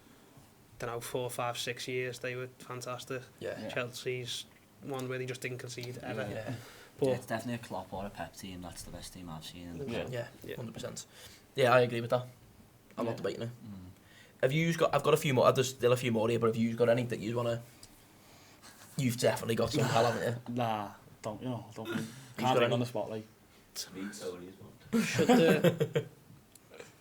4, 5, 6 years, they were fantastic. Yeah. Chelsea's one where they just didn't concede ever. Yeah. But Yeah, it's definitely a Klopp or a Pep team. That's the best team I've seen. Yeah. Yeah. 100%. Yeah, I agree with that. I'm not debating it. Have you got? I've got a few more. There's still a few more here, but have you got any that you wanna? You've definitely got some, pal, haven't you? Nah, don't think. got Can't think any? on the spot, like. should the...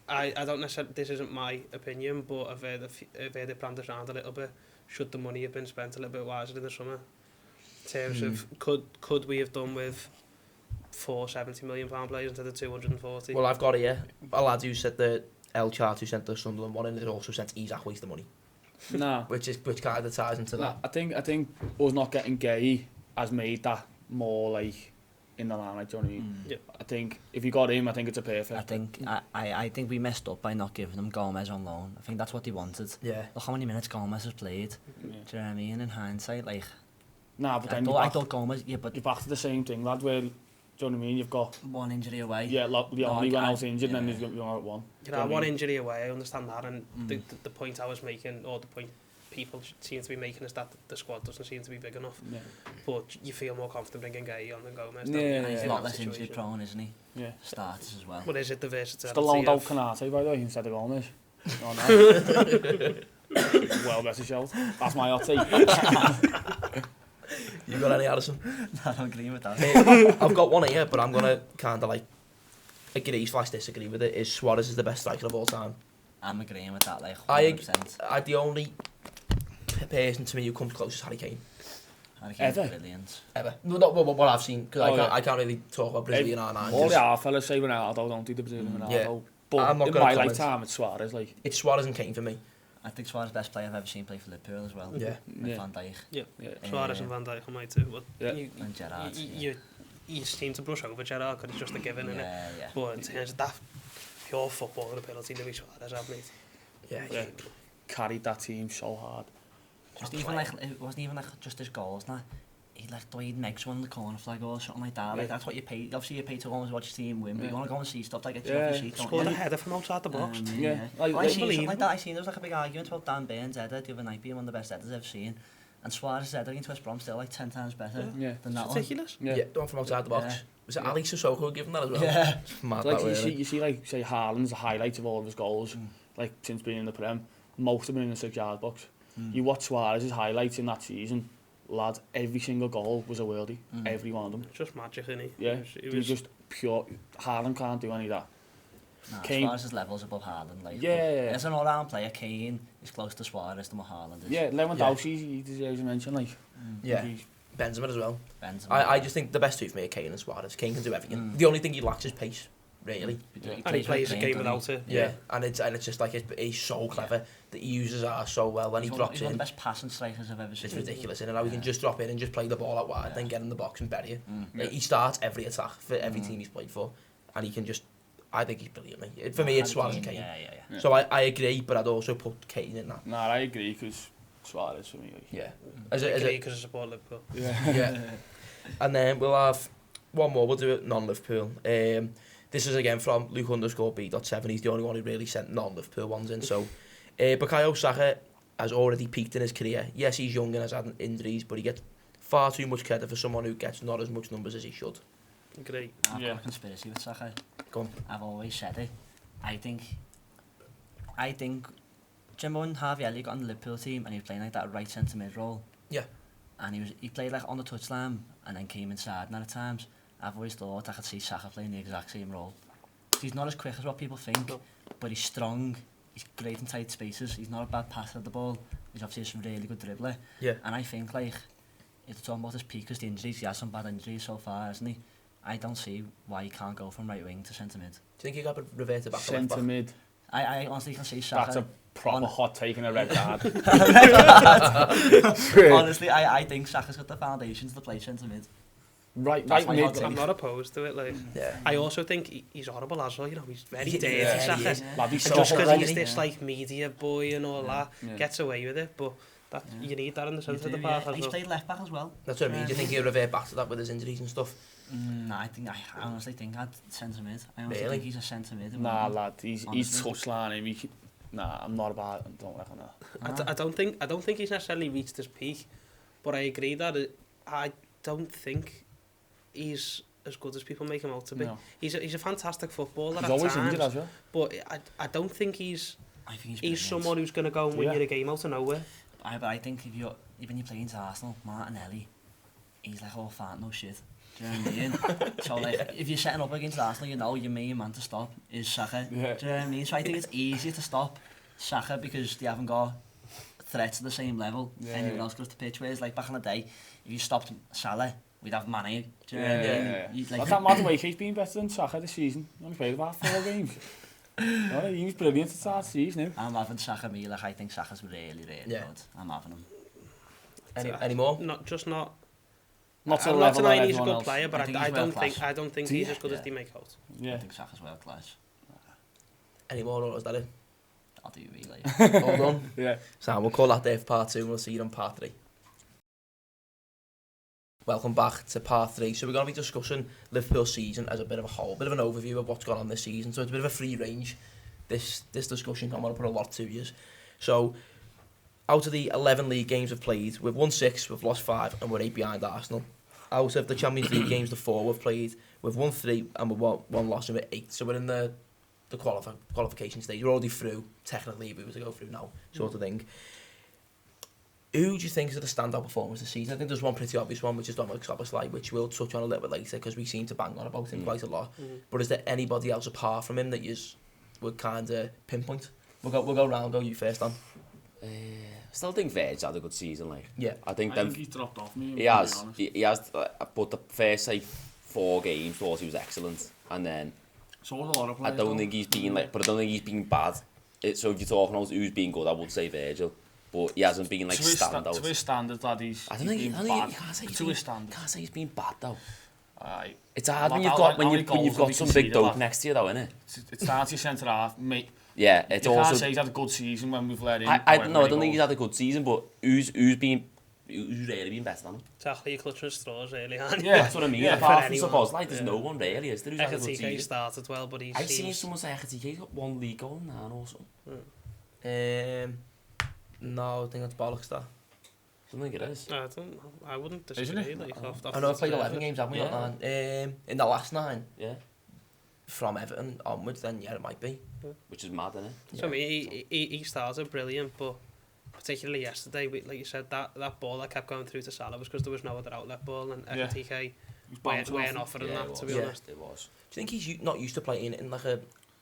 I don't necessarily, this isn't my opinion, but I've heard it branded around a little bit. Should the money have been spent a little bit wiser in the summer? In terms of, could we have done with 4 £70 million players instead of 240? Well, I've got it here. A lad who said the El Chart who sent the Sunderland one, and it also sent Isaac waste of money. Nah. Which kind of ties into that. I think us not getting Gay has made that more like in the line, do you know what I mean? Yeah. I think if you got him, I think it's a perfect. I think we messed up by not giving him Gomez on loan. I think that's what they wanted. Yeah. Look how many minutes Gomez has played. Yeah. Do you know what I mean? In hindsight, like... Nah, but then I thought Gomez... Yeah, but... You're back to the same thing, lad, where... Do you know what I mean? You've got... One injury away. Yeah, the only went out injured, yeah. and then you're out one. You know, one injury away, I understand that, and the point I was making, or the point people seem to be making, is that the squad doesn't seem to be big enough. Yeah. But you feel more confident bringing Gay on than Gomez. Yeah, He's a lot less injury prone, isn't he? Yeah. Starters as well. But is it the versatility? Still loaned out Canate, by the way, instead of Gomez. Oh, no. Well, that's a shout. That's my hot take. You got any, Addison? I don't agree with that. I've got one here, but I'm going to kind of like agree/disagree with it. Is Suarez is the best striker of all time? I'm agreeing with that, like 100%. The only person to me who comes close is Harry Kane. Harry Kane's Ever? brilliant. Ever. No, what I've seen, because Oh, I can't really talk about Brazilian R9. All the R fellas say Ronaldo, don't do the Brazilian Ronaldo. Yeah. But I'm not in gonna my comment. lifetime, it's Suarez, like... It's Suarez and Kane for me. I think Suarez the best player I've ever seen play for Liverpool as well. Yeah. With Yeah. Van Dijk. Yeah. Yeah. Suarez and Van Dijk are my two. But Yeah. And Gerrard. You seem to brush over Gerrard because it's just a given, innit? Yeah. But in terms of that pure football ability, Luis Suarez, I've made. Yeah. Carried that team so hard. It wasn't even like just his goals, nah. He like the way he'd make one in the corner flag or something like that. Like that's what you pay. Obviously you pay to go and watch your team win, but you want to go and see stuff like it's off your seat. Scored a header from outside the box. Yeah. I seen something like that. I seen there was like a big argument about Dan Burns' header the other night being one of the best headers I've ever seen. And Suarez's header against West Brom still like 10 times better Yeah. than that It's ridiculous. Yeah. The one from outside the box. Yeah. Was it Ali Sissoko who gave him that as well? Yeah. It's mad Like that way, you see, like say Haaland's the highlights of all of his goals, like since being in the Prem. Most of them in the 6-yard box. You watch Suarez's highlights in that season, lad. Every single goal was a worldie. Every one of them. It's just magic, isn't he? Yeah. It He was just pure. Haaland can't do any of that. Nah, Kane- Suarez's level's above Haaland. Like, Yeah. as an all-round player, Kane is close to Suarez than what Haaland is. Yeah, Lewandowski, he deserves a mention. Like, Yeah. he's- Benzema as well. Benzema. I just think the best two for me are Kane and Suarez. Kane can do everything. The only thing he lacks is pace, really. and he plays a game without it. Yeah. And it's just like he's so clever that he uses ours so well when he drops He's one in. of the best passing strikers I've ever seen. It's ridiculous, isn't it? How he can just drop in and just play the ball out wide, then get in the box and bury it. He starts every attack for every team he's played for, and he can just. I think he's brilliant. Mate. For me, it's Suarez and Kane. Yeah. So I agree, but I'd also put Kane in that. Nah, I agree because Suarez for me. Like. Yeah. Because I support Liverpool. Yeah. And then we'll have one more. We'll do it non-Liverpool. This is again from Luke_B.7. He's the only one who really sent non-Liverpool ones in. So, Bukayo Saka has already peaked in his career. Yes, he's young and has had injuries, but he gets far too much credit for someone who gets not as much numbers as he should. Great. I've got a conspiracy with Saka. Go on. I've always said it. I think Jim and Harvey Elliott got on the Liverpool team and he was playing like that right centre mid role. Yeah. And he played like on the touchline and then came inside. And at times, I've always thought I could see Saka playing the exact same role. He's not as quick as what people think, but he's strong. He's great in tight spaces. He's not a bad passer of the ball. He's obviously some really good dribbler. Yeah. And I think like, if you're talking about his peak as the injuries, he has some bad injuries so far, hasn't he? I don't see why he can't go from right wing to centre mid. Do you think he got reverted back to left Centre back? mid. I honestly can see Saka. That's a proper hot take and a red card. Honestly, I think Saka's got the foundations to play centre mid. Right That's my hot mid. take. I'm not opposed to it. Like, Yeah. I also think he's horrible as well. You know, he's very dirty. Yeah, he Saka. is. Lad, he's And so just because hot. he's this like media boy and all that, Yeah. gets away with it. But that you need that in the centre of the park as He's well. played left back as well. That's what I mean. Do you think he'll revert back to that with his injuries and stuff? No, I honestly think I'd centre mid. I honestly Really? think he's a centre mid. Nah, lad, he's Honestly. touchline him. Nah, I'm not about it. Don't reckon that. I don't think he's necessarily reached his peak, but I agree that I don't think he's as good as people make him out to be. No. He's a fantastic footballer He's at always times, injured as well. but I don't think he's I think he's brilliant. someone who's going to go and win Yeah. you a game out of nowhere. But I think if you're even you're playing to Arsenal, Martinelli, he's like all fat, no shit. Do you know what I mean? So like, if you're setting up against Arsenal, you know your main man to stop is Saka. Yeah. Do you know what I mean? So I think it's easier to stop Saka because they haven't got threats at the same level. Anyone else goes to pitch. Whereas like back in the day, if you stopped Salah, we'd have Mane. Do you know what I mean? I can't imagine why he's been better than Saka this season. He only played about 4 games. He was brilliant to start the season. I'm having Saka me, like I think Saka's really good. I'm having him. Any more? Not to the I'm not level of denying he's a everyone good else. player, but I I don't think he's as good as they make out. I think Saka's world class. Any more, or is that it? I'll do you really. All done? Yeah. So we'll call that there for part 2 and we'll see you on part 3. Welcome back to part 3. So we're going to be discussing Liverpool's season as a bit of a whole, bit of an overview of what's gone on this season. So it's a bit of a free range, this discussion. I'm going to put a lot to you. So out of the 11 league games we've played, we've won 6, we've lost 5 and we're 8 behind Arsenal. Out of the Champions League games, the 4 we've played, we've won 3 and we've won 1 loss and we're 8. So we're in the qualification stage. We're already through, technically, if we were to go through now, sort of thing. Who do you think is the standout performance this season? I think there's one pretty obvious one, which is Dominic Szoboszlai, which we'll touch on a little bit later because we seem to bang on about him quite a lot. But is there anybody else apart from him that you would kind of pinpoint? We'll go round. Go you first, Dan. I still think Verge had a good season. Like, Yeah. I think he's dropped off me. he has. He has. But the first 4 games, thought he was excellent, and then So was a lot of players. I don't think he's been but I don't think he's been bad. So if you're talking about who's been good, I would say Virgil. But he hasn't been like standout. To his standards, that he's. I don't think you can't say can't say he's been bad though. Aye. It's hard when Like, you've got some big dope next to you though, innit? It's down to your centre half, mate. Yeah, it's You also. can't say he's had a good season when we've let in. I don't think he's had a good season, but who's really been better than him? Exactly, you're clutching straws early on. Yeah, that's what I mean. Yeah, Apart for from anyone. Szoboszlai, there's no one really, is there? Who's had a good Ekatike season? started well, but he I've seen seems... someone say Ekatike got 1 league goal now or something. No, I think that's bollocks, that. I don't think it is. I don't know. I wouldn't Isn't disagree. it? Like, off I know I've played the 11 games, haven't we? Yeah. In the last 9, Yeah, from Everton onwards, then yeah, it might be. which is mad, isn't it? So I mean, he started brilliant, but particularly yesterday, like you said, that ball that kept going through to Salah was because there was no other outlet ball, and Yeah. Ekatike weren't offering that, to be Yeah. honest. It was. Do you think he's not used to playing in like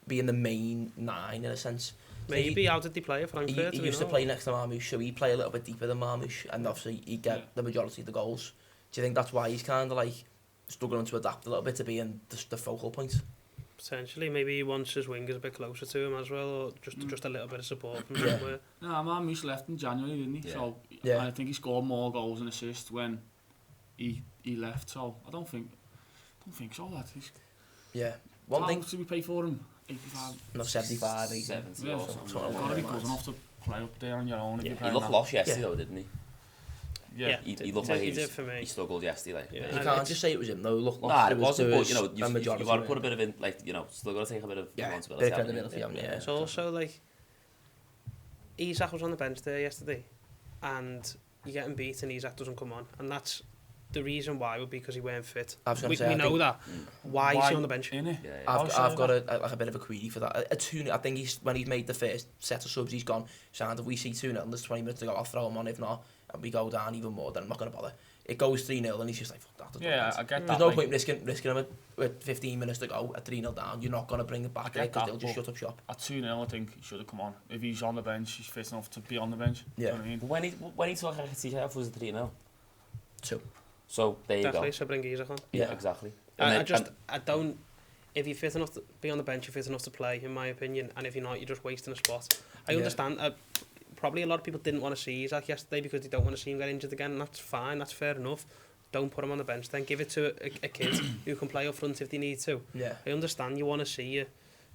being the main 9 in a sense? Maybe, how did he play at Frankfurt? He used to play next to Marmoush, so he'd play a little bit deeper than Marmoush, and obviously he'd get the majority of the goals. Do you think that's why he's kind of like struggling to adapt a little bit to being the focal point? Potentially, maybe he wants his wingers a bit closer to him as well, or just a little bit of support from Yeah. somewhere. No, Marmoush left in January, didn't he? Yeah. So Yeah. I think he scored more goals and assists when he left. So I don't think so. That is. Yeah. One How thing, much did we pay for him? 85. no, 75, 80. 70 Yeah, or so something. something Got to be good enough to play up there on your own. If Yeah, you're He playing looked that. lost yesterday Yeah. though, didn't he? Yeah. He looked He like did- he did for me. he struggled yesterday. Like, Yeah. You And can't just say it was him, though. Look, Nah, it wasn't, but you know, the you've majority got to of put a it. bit of in, like, you know, still got to take a bit of Yeah, responsibility. bit of haven't you? credibility, yeah. It's also like Isak was on the bench there yesterday, and you're getting beat and Isak doesn't come on, and that's the reason why would be because he weren't fit. I was gonna We say, I know think- that. Why is he on the bench? Innit? Yeah, yeah. I've got a bit of a query for that. A 2-0, I think when he's made the first set of subs, he's gone, sound if we see 2-0 and there's 20 minutes to go, I'll throw him on. If not, and we go down even more, then I'm not going to bother. It goes 3-0 and he's just like, fuck that. Yeah, I get that. There's no like, point risking him with 15 minutes to go at 3-0 down. You're not going to bring it back I get because that, they'll just but- shut up shop. At 2-0, I think he should have come on. If he's on the bench, he's fit enough to be on the bench. Yeah. You know what I mean? But when he took Ekatike off, was it 3-0? 2. So there you Definitely, go. so bring Isak on. Yeah, Yeah. exactly. I don't. If you're fit enough to be on the bench, you're fit enough to play, in my opinion. And if you're not, you're just wasting a spot. I Yeah. understand. Probably a lot of people didn't want to see Isak yesterday because they don't want to see him get injured again. And that's fine. That's fair enough. Don't put him on the bench. Then give it to a kid who can play up front if they need to. Yeah. I understand you want to see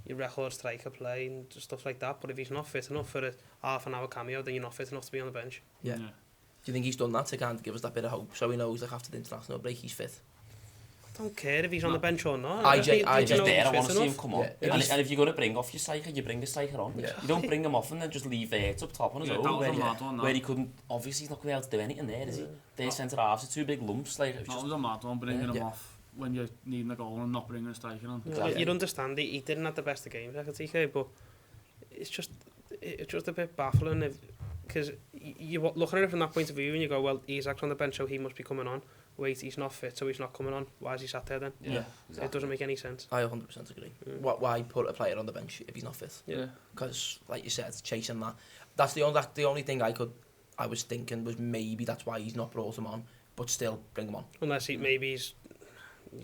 your record striker play and stuff like that. But if he's not fit enough for a half an hour cameo, then you're not fit enough to be on the bench. Yeah. Do you think he's done that to kind of give us that bit of hope so he knows like after the international break he's fit? I don't care if he's on the bench or not. I If he- just you know there, I he's want to fit see him enough. come on. Yeah. And if you're going to bring off your striker, you bring a striker on. Yeah. You don't bring him off and then just leave Verts up top on his Yeah, own, that was where, a he, mad one, where that. he couldn't, obviously he's not going to be able to do anything there, is he? Their centre halves are two big lumps, like, it was That just, was a mad one, bringing him Yeah. off when you're needing a goal and not bringing a striker on. Yeah, Exactly. you'd understand he didn't have the best of games, Ekatike, but it's just a bit baffling because you're looking at it from that point of view and you go, well, Isak's on the bench, so he must be coming on. wait, he's not fit, so he's not coming on. Why is he sat there then? Yeah. Exactly. It doesn't make any sense. I 100% agree. Why put a player on the bench if he's not fit? Yeah. Because, like you said, chasing that. That's the only thing I was thinking was maybe that's why he's not brought him on, but still bring him on. Unless maybe he's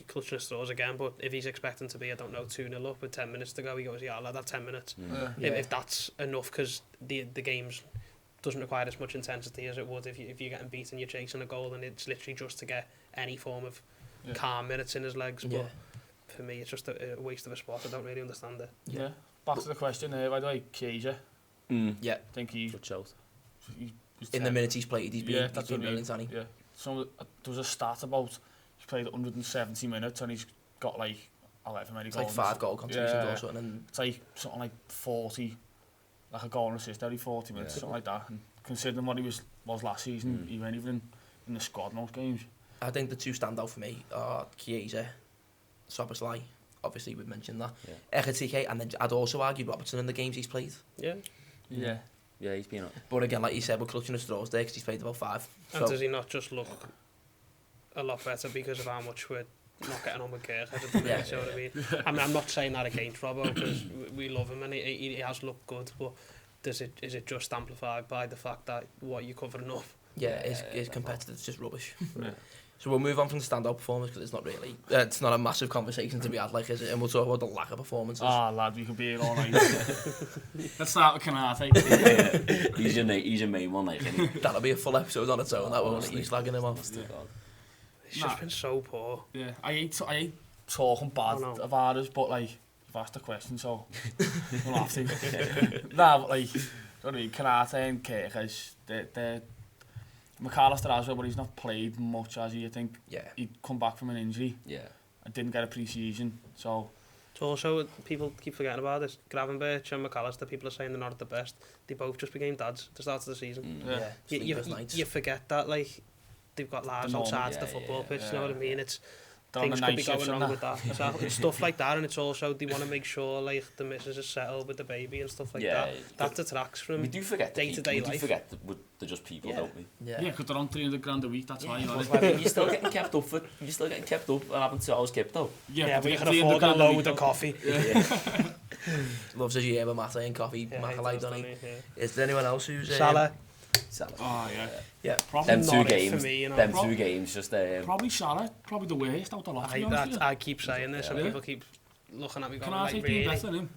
clutching his straws again, but if he's expecting to be, I don't know, 2-0 up with 10 minutes to go, he goes, yeah, I'll have that 10 minutes. If that's enough, because the game's doesn't require as much intensity as it would if you're getting beaten, you're chasing a goal, and it's literally just to get any form of calm minutes in his legs. But for me, it's just a waste of a spot. I don't really understand it. Yeah. Back to the question there, by the way, Kaiser. Yeah. I think he was in the minutes he's played, he's been brilliant, hasn't he? Yeah. So there was a stat about he's played 170 minutes and he's got like 11 many goals. Like 5 goal contributions or something. And it's like something like 40, like a goal and assist every 40 minutes, something like that. And considering what he was last season, he weren't even in the squad most games. I think the two stand out for me are Chiesa, Szoboszlai, obviously we've mentioned that, Ekitike, and then I'd also argue Robertson in the games he's played. Yeah. Yeah, he's been... But again, like you said, we're clutching the straws there because he's played about 5. And does he not just look a lot better because of how much we're not getting on with Kirk? You know what I mean? I mean, I'm not saying that against Robbo because we love him and he has looked good, but is it just amplified by the fact that what you're covering up? Yeah, his competitiveness just rubbish. So we'll move on from the standout performance because it's not really, it's not a massive conversation to be had, like, is it? And we'll talk about the lack of performances. Lad, we could be here all night. Let's start with Canate. He's your main one, like, isn't he? That'll be a full episode on its own, that won't it? He's slagging him off. It's just been so poor. Yeah, I hate talking bad of ours, but like, you've asked a question, so we'll have to. Nah, but like, I mean, Canate and Kirk, they're McAllister as well, but he's not played much, has he? I think he'd come back from an injury. Yeah. And didn't get a pre-season, so... It's also, people keep forgetting about this, Gravenberch and McAllister, people are saying they're not at the best. They both just became dads at the start of the season. You forget that, like, they've got lives outside the football pitch, you know what I mean? It's things could be going wrong with that. It's stuff like that, and it's also they want to make sure like the missus is settled with the baby and stuff like that. That detracts from day-to-day life. We do forget that they're just people, don't we? Yeah, because they're on £300 a week. That's why. You're still getting kept up and having 2 hours kept up. Yeah, we can afford a load of coffee. Loves his yerba mate and coffee, Macalite, doesn't he? Is there anyone else who's Salah? Oh yeah. Them two games, just probably Salah, probably the worst out of lot. I keep saying this, and people keep looking at me going like, really? Better than him?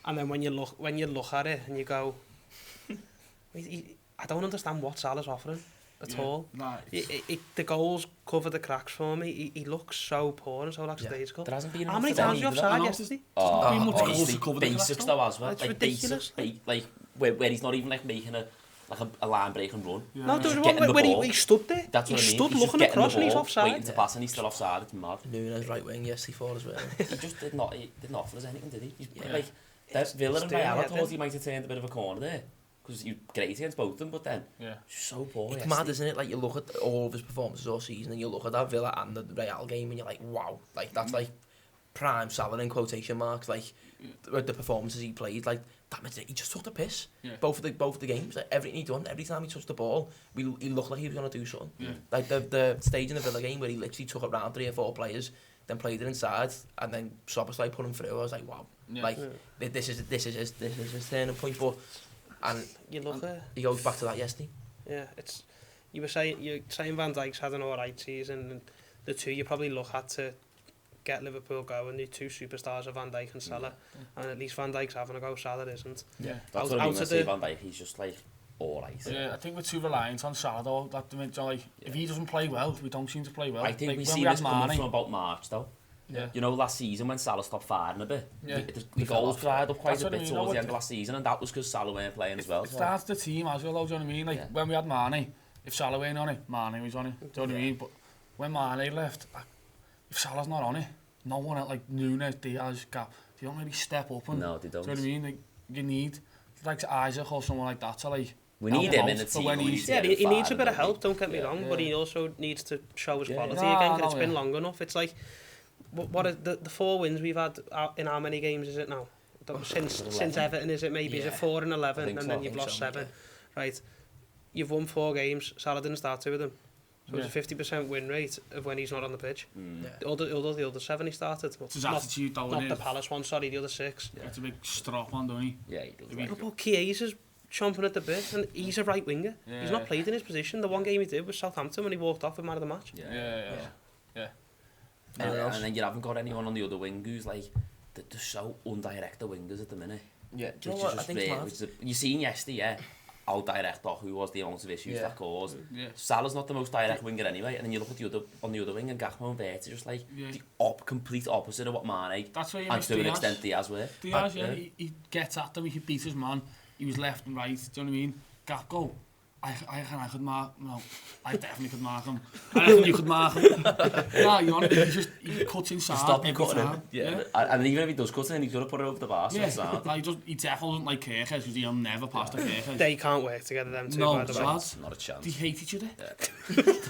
And then when you look at it and you go, I don't understand what Salah's offering at all. Nah, the goals cover the cracks for me. He looks so poor and so lackadaisical. There hasn't been how many times you offside yesterday? Basics though as well. It's like ridiculous. Basics, like where he's not even like making a line breaking run. Yeah. No, there was one where he stood there. That's what I mean. Stood looking across and he's offside. Waiting to pass and he's still offside. It's mad. Nunes right wing, yes, he fought as well. He just didn't offer us anything, did he? Like that Villa and Real, I thought he might have turned a bit of a corner there because you great against both of them, but then so poor. It's mad, isn't it? Like you look at all of his performances all season, and you look at that Villa and the Real game, and you're like, wow, like that's like prime Salah in quotation marks, like the performances he played, like. That meant he just took the piss. Both of the games, like, everything he done, every time he touched the ball, he looked like he was gonna do something. Like the stage in the Villa game where he literally took it round 3 or 4 players, then played it inside, and then Szoboszlai put him through. I was like, wow, this is his turning point. But and you look at he goes back to that yesterday. Yeah, it's you're saying Van Dijk's had an alright season, and the two you probably look at to get Liverpool going, the 2 superstars are Van Dijk and Salah, and at least Van Dijk's having a go, Salah isn't. Yeah, that's what I mean when I say Van Dijk, he's just like alright. Yeah, I think we're too reliant on Salah though, that dimension, like, if he doesn't play well, we don't seem to play well. I think we see this coming from about March though. You know, last season when Salah stopped firing a bit, the goals dried up quite a bit towards the end of last season, and that was because Salah weren't playing as well. It starts the team as well, do you know what I mean? Like, when we had Mane, if Salah weren't on it, Mane was on it, do you know what I mean? But when Mane left, if Salah's not on it, no one else, like Nunes, Diaz, Gap, they don't really step up and... No, they don't. Do you know what I mean? Like, you need, like Isaac or someone like that to like... We need him in the team. He needs a bit of help, don't get me wrong, but he also needs to show his quality again, because it's been long enough. It's like, what are the 4 wins we've had in how many games is it now? Since Everton, is it maybe? Is it 4 and 11, and then you've lost 7? Right. You've won 4 games, Salah didn't start 2 of them. So it's a 50% win rate of when he's not on the pitch. Yeah. The other 7 he started. It's his attitude, though, Not isn't the it? Palace one, sorry, the other 6. It's a big strop on, don't he? Yeah, he does. Like, But Chiesa is chomping at the bit, and he's a right winger. Yeah. He's not played in his position. The one game he did was Southampton when he walked off with man of the match. And then you haven't got anyone on the other wing who's like, they're so undirect the wingers at the minute. Yeah, do you Which know is what? I just think really, it's mad. you seen yesterday, yeah, how direct or who was the amount of issues that caused. Yeah. Salah's not the most direct winger anyway, and then you look at on the other wing, and Gakpo and Vert are just like the complete opposite of what Mane That's why he and makes to an Diaz. extent Diaz were. Diaz, he gets at them, he can beat his man. He was left and right, do you know what I mean? Gakpo, I could mark, no, I definitely could mark him. I reckon you could mark him. Nah, you know, he cuts inside. Stop him every cutting time. him. Yeah. And even if he does cut in, he's going to put it over the bar, so it's sad. Like, he definitely doesn't like Kirkes because he'll never pass the Kirkes. They can't work together, them two, No, by the way. lads, Not a chance. they hate each other.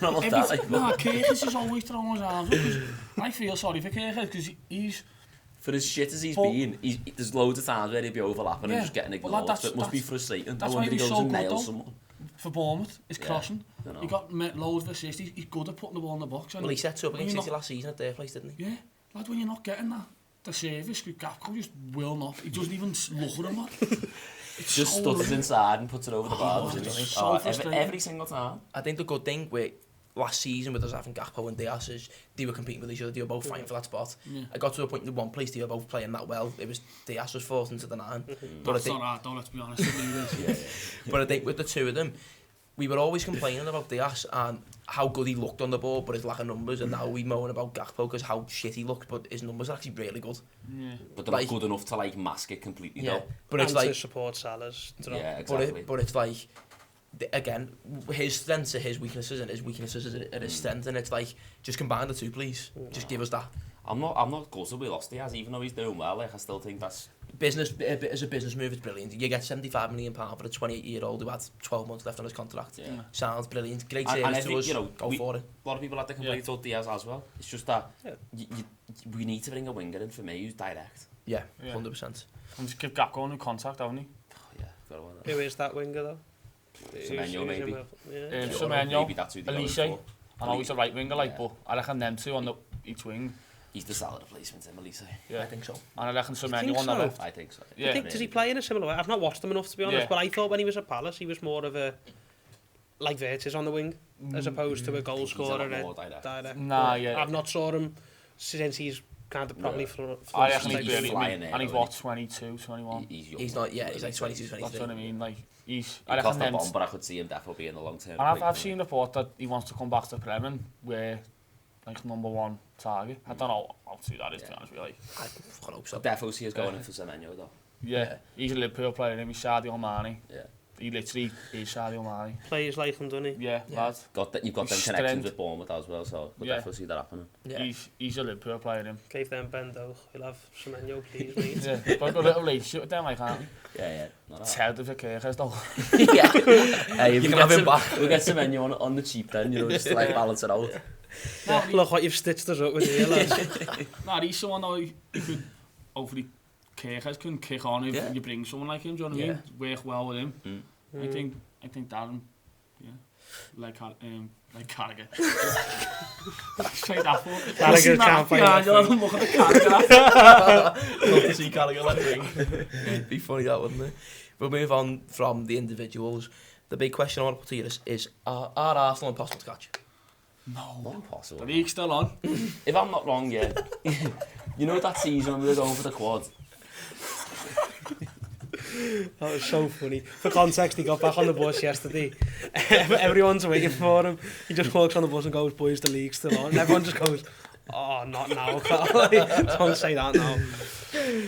Not like that, like, Nah, Kirkes is always throwing his arms up. 'Cause I feel sorry for Kirkes because he's... for as shit as he's been, there's loads of times where he'll be overlapping and just getting Well, ignored. that's- So it must be that's- frustrating. that's No why wonder he he's goes so and good, nails though. someone. For Bournemouth, it's crossing. I know. He got loads of assists. He's good at putting the ball in the box. And Well, he set up when against you're City not- last season at their place, didn't he? Yeah, lad, when you're not getting that, the service, Gakpo just will not. He doesn't even look at him, lad. It's Just so stutters annoying. inside and puts it over the bar. doesn't he? it's so Oh, frustrating. every single time. I think the good thing with last season with us having Gakpo and Diaz is they were competing with each other. They were both fighting for that spot. Yeah. I got to a point in the one place they were both playing that well. It was Diaz was forced into the 9. But I That's think, not hard, though, let's be honest. It is. but I think with the two of them, we were always complaining about Diaz and how good he looked on the ball, but his lack of numbers. And now we moan about Gakpo because how shit he looked, but his numbers are actually really good. Yeah. But they're Like- not good enough to like mask it completely Yeah, though. but it's and to like, support Salah's drop. Yeah, exactly. but it's like, again, his strengths are his weaknesses and his weaknesses are his strengths, and it's like, just combine the two, please. Just give us that. I'm not gutted we lost Diaz, even though he's doing well. Like I still think that's Business, as a business move, it's brilliant. You get £75 million for a 28-year-old who had 12 months left on his contract. Yeah. Sounds brilliant. Great And service every- to us. you know, Go for it. a lot of people had to complain about Diaz as well. It's just that we need to bring a winger in for me who's direct. Yeah, Yeah. 100%. And just give Gakpo a new contact, haven't he? Oh, yeah, got one. Who is that winger, though? Semenyo, maybe. Yeah. Semenyo, Maybe that's who they're going Elise. for. I know he's a right winger, like, Yeah. but I reckon them two on each wing. He's the solid replacement, Elise. Yeah. I think so. And I reckon Semenyo think on the so? left. I think so. Yeah. Does he play in a similar way? I've not watched him enough, to be honest, Yeah. but I thought when he was at Palace, he was more of a, like Virtus on the wing, as opposed to a goal He's a lot scorer. more direct. Nah, yeah. I've not saw him since he's kind of probably I reckon He's he's really flying there, and he's isn't what, 22, 21. He's young. He's not, yeah, he's like 22, That's what I 23. mean, like, he's... He I cost reckon a them... bomb, but I could see him definitely being the long-term. And I've seen a report that he wants to come back to Bremen, where, like, #1 target. I don't know how true that is, to be honest with you, like. I fucking hope so. Definitely see us going in for Semenyo though. Yeah, he's a Liverpool player, and he's Sadio Mane. Yeah. He literally is Sadio Mane. plays like him, doesn't he? Yeah, Yeah. lad. You've got them He's connections strength. with Bournemouth as well, so we'll Yeah. definitely see that happening. Yeah. He's a Liverpool player, him. Gave them Bendo. He'll have Semenyo, please, mate. Yeah, but I've got a little relationship with them, like, can't we? Yeah. Not Ted of the Kirkes, though. Yeah. Hey, You can have him back. We'll get Semenyo on the cheap then, you know, just to like balance it out. Look what you've stitched us up with here, lads. Nah, he's someone though, he could, hopefully, Kirkes can kick on if Yeah. you bring someone like him, do you know what I mean? Work well with him. I think Darren, yeah, like Carragher. Say that for. Carragher can't play left wing. Look at the Carragher. Love to see Gallagher left wing. It'd be funny that, wouldn't it? We'll move on from the individuals. The big question I want to put to you is are Arsenal impossible to catch? Not impossible. The league's still on. If I'm not wrong, yeah. You know that season when we were going for the quad? That was so funny. For context, he got back on the bus yesterday. Everyone's waiting for him. He just walks on the bus and goes, boys, the league's still on. And everyone just goes, oh, not now, Carl. Don't say that now.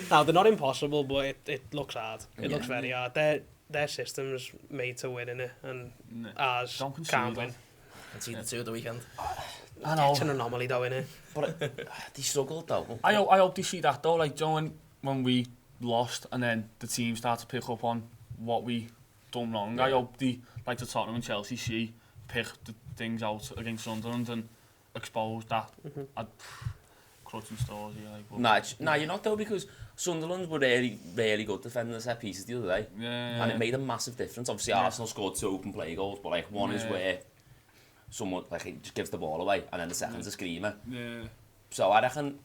Now, they're not impossible, but it looks hard. It looks very hard. Their system's made to win, innit? And ours Don't concede can't that. win. It's either two at the weekend. I know. It's an anomaly, though, innit? But they struggled though. I hope they see that though, like, Joe, when we lost and then the team start to pick up on what we done wrong. I hope they, like the Tottenham and Chelsea, pick the things out against Sunderland and expose that at clutching stores. Yeah, like, Nah, you're not though, because Sunderland were really, really good defending the set pieces the other day. yeah. And it made a massive difference. Obviously, Arsenal scored 2 open play goals, but like one is Yeah. where someone, like, he just gives the ball away, and then the second's a screamer. Yeah. So I reckon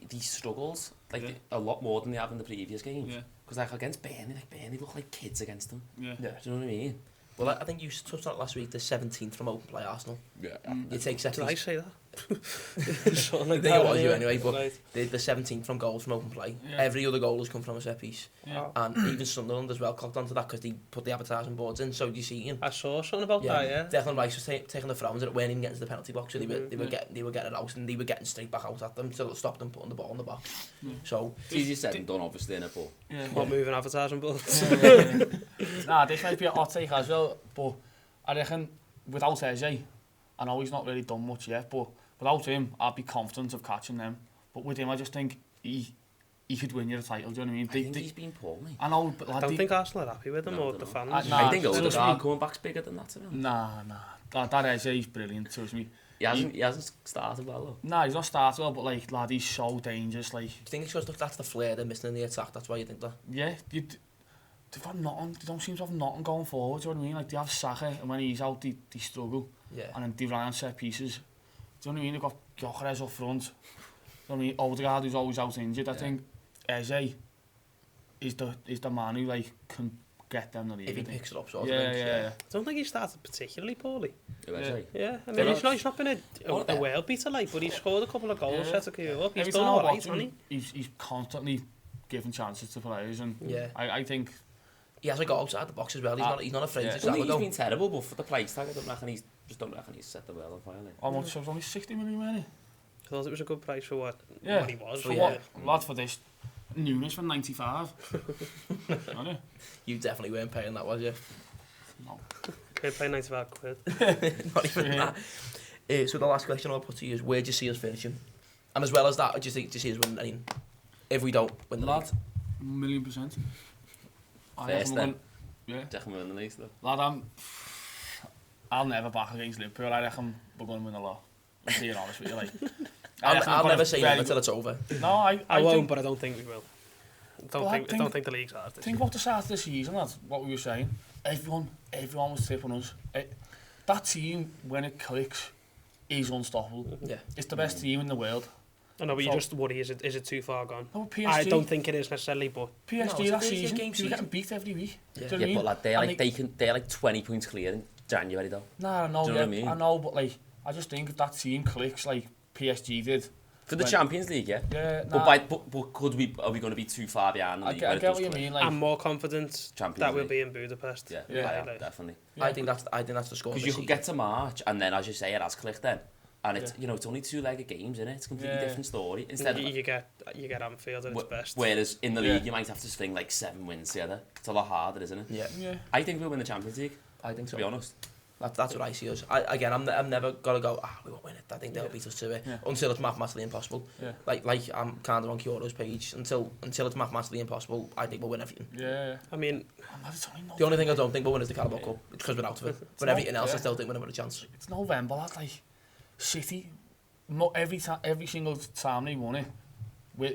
these struggles, like, a lot more than they have in the previous games. Because, like, against Burnley, Burnley look like kids against them. Yeah. Do you know what I mean? Well, I think you touched on it last week, the 17th from open play Arsenal. Yeah. You take set Did I piece. say that? I think it was you anyway, but Right. the 17th from goals from open play. Yeah. Every other goal has come from a set piece. Yeah. And even Sunderland as well clocked onto that because they put the advertising boards in. So do you see him? I saw something about that, yeah. Declan Rice was taking the throws and it weren't even getting to the penalty box, so they were getting it out and they were getting straight back out at them to stop them putting the ball in the box. So It's easier said than done, obviously, in it, but... Not moving advertising boards. Nah, this might be a hot take as well, but I reckon without Eze, I know he's not really done much yet, but without him, I'd be confident of catching them. But with him, I just think he could win you the title, do you know what I mean? I think he's been poorly. I know, but I don't think Arsenal are happy with him, No, or I the don't fans. Nah, I think trust Odegaard me. coming back's bigger than that to him. Nah. That Eze is brilliant, trust me. He hasn't started well, though. Nah, he's not started well, but like, lad, he's so dangerous, like... do you think it's because that's the flair they're missing in the attack, that's why you think that? Yeah, they've got nothing, they don't seem to have nothing going forward, do you know what I mean? Like, they have Saka, and when he's out, they struggle. Yeah. And then they rely on set pieces. Do you know what I mean? They've got Gyökeres up front. Do you know what I mean? Odegaard, who's always out injured. I think Eze is the man who, like, can get them the lead. If he picks it up, sort of Yeah. I don't think he started particularly poorly. Yeah. I mean, he's not been a world beater, like, but he scored a couple of goals, set a queue up. He's done all right, hasn't he? He's constantly giving chances to players, and Yeah. I think... He has a go outside the box as well, he's not afraid to I have don't a think he's go. been terrible, but for the price tag, I don't reckon he's set the world on fire. Like. Almost, it was only 60 million, wasn't it? I thought it was a good price for what he was. For what? Lad, for this, Nunes for 95. Wasn't it? You definitely weren't paying that, was you? No. Could pay 95 quid. Not even that. So the last question I'll put to you is, where do you see us finishing? And as well as that, do you see us winning? I mean, if we don't win the Lad, league? 1,000,000%. First then. Yeah. Definitely win the league, though. Lad, I'll never back against Liverpool. I reckon we're going to win a lot. I'm being honest with you. Like, I'll never say that until it's over. No, I won't, think, but I don't think we will. I don't think the league's hard. Think about the start of the season, that's what we were saying. Everyone was tipping us. That team, when it clicks, is unstoppable. Yeah. It's the best team in the world. I know, but you just worry, is it too far gone? No, PSG, I don't think it is necessarily, but... PSG No, that it's a season, game they were getting beat every week. Yeah. Do you know what I Yeah, mean? but like, they're like 20 points clear in January, though. Nah, I know, Do you know what I mean? I know, but like, I just think if that team clicks like PSG did. For the Champions League, yeah. Yeah, But are we going to be too far behind the I league? get what you mean. Like, I'm more confident Champions that we'll League. be in Budapest. Yeah, Yeah. I am, definitely. Yeah. I think that's the score. Because you could get to March, and then, as you say, it has clicked then. And it's, it's only two-legged games, isn't it? It's a completely different story. Instead of, You get Anfield at its best. Whereas in the league, you might have to string like 7 wins together. It's a lot harder, isn't it? Yeah. I think we'll win the Champions League, I think so. to be honest. That's what I see us. I'm never gonna go, we won't win it. I think they'll beat us to it until it's mathematically impossible. Yeah. Like I'm kind of on Kyoto's page. Until it's mathematically impossible, I think we'll win everything. yeah. I mean, The only thing I don't think we'll win is the Carabao Cup because we're out of it. But everything else, yeah. I still think we're gonna have a chance. It's November, lad. Like, City, every single time they won it,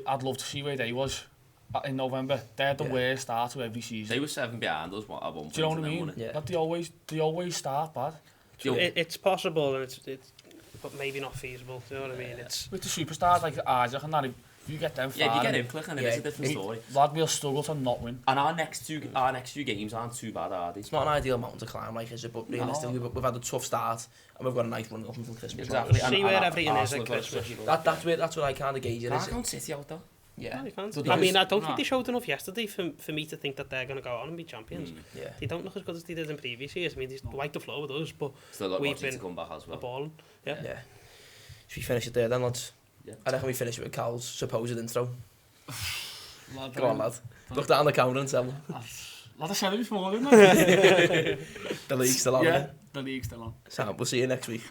I'd love to see where they was in November. They're the worst start to every season. They were 7 behind us at one point. Do you know what I mean? Yeah. Like, they always start bad. it's possible, and it's but maybe not feasible. Do you know what I mean? It's With the superstars like Isaac and that, if you get them far, Yeah, if you get him clicking, it's a different we- story. lad, we'll struggle to not win. And our next two games aren't too bad, are they? It's not an ideal mountain to climb, like is it? But realistically, we've had a tough start and we've got a nice run up until Christmas. Exactly. See where everything is at Christmas. That's what I kind of gauge it. I Is. can't City out though. Yeah. No, you can't. Good I mean, news. I don't think they showed enough yesterday for me to think that they're going to go on and be champions. Yeah. They don't look as good as they did in previous years. I mean, they wiped the floor with us, but Still got we've Rodri to been come back as well. balling. Yeah. Should we finish it there then, lads? Yeah. I reckon we finish it with Cal's supposed intro. Lad, Go on, lad. Look down the camera and tell them. Lad, I said it before, didn't I? The league's still on. Yeah, the league's still on. Sam, we'll see you next week.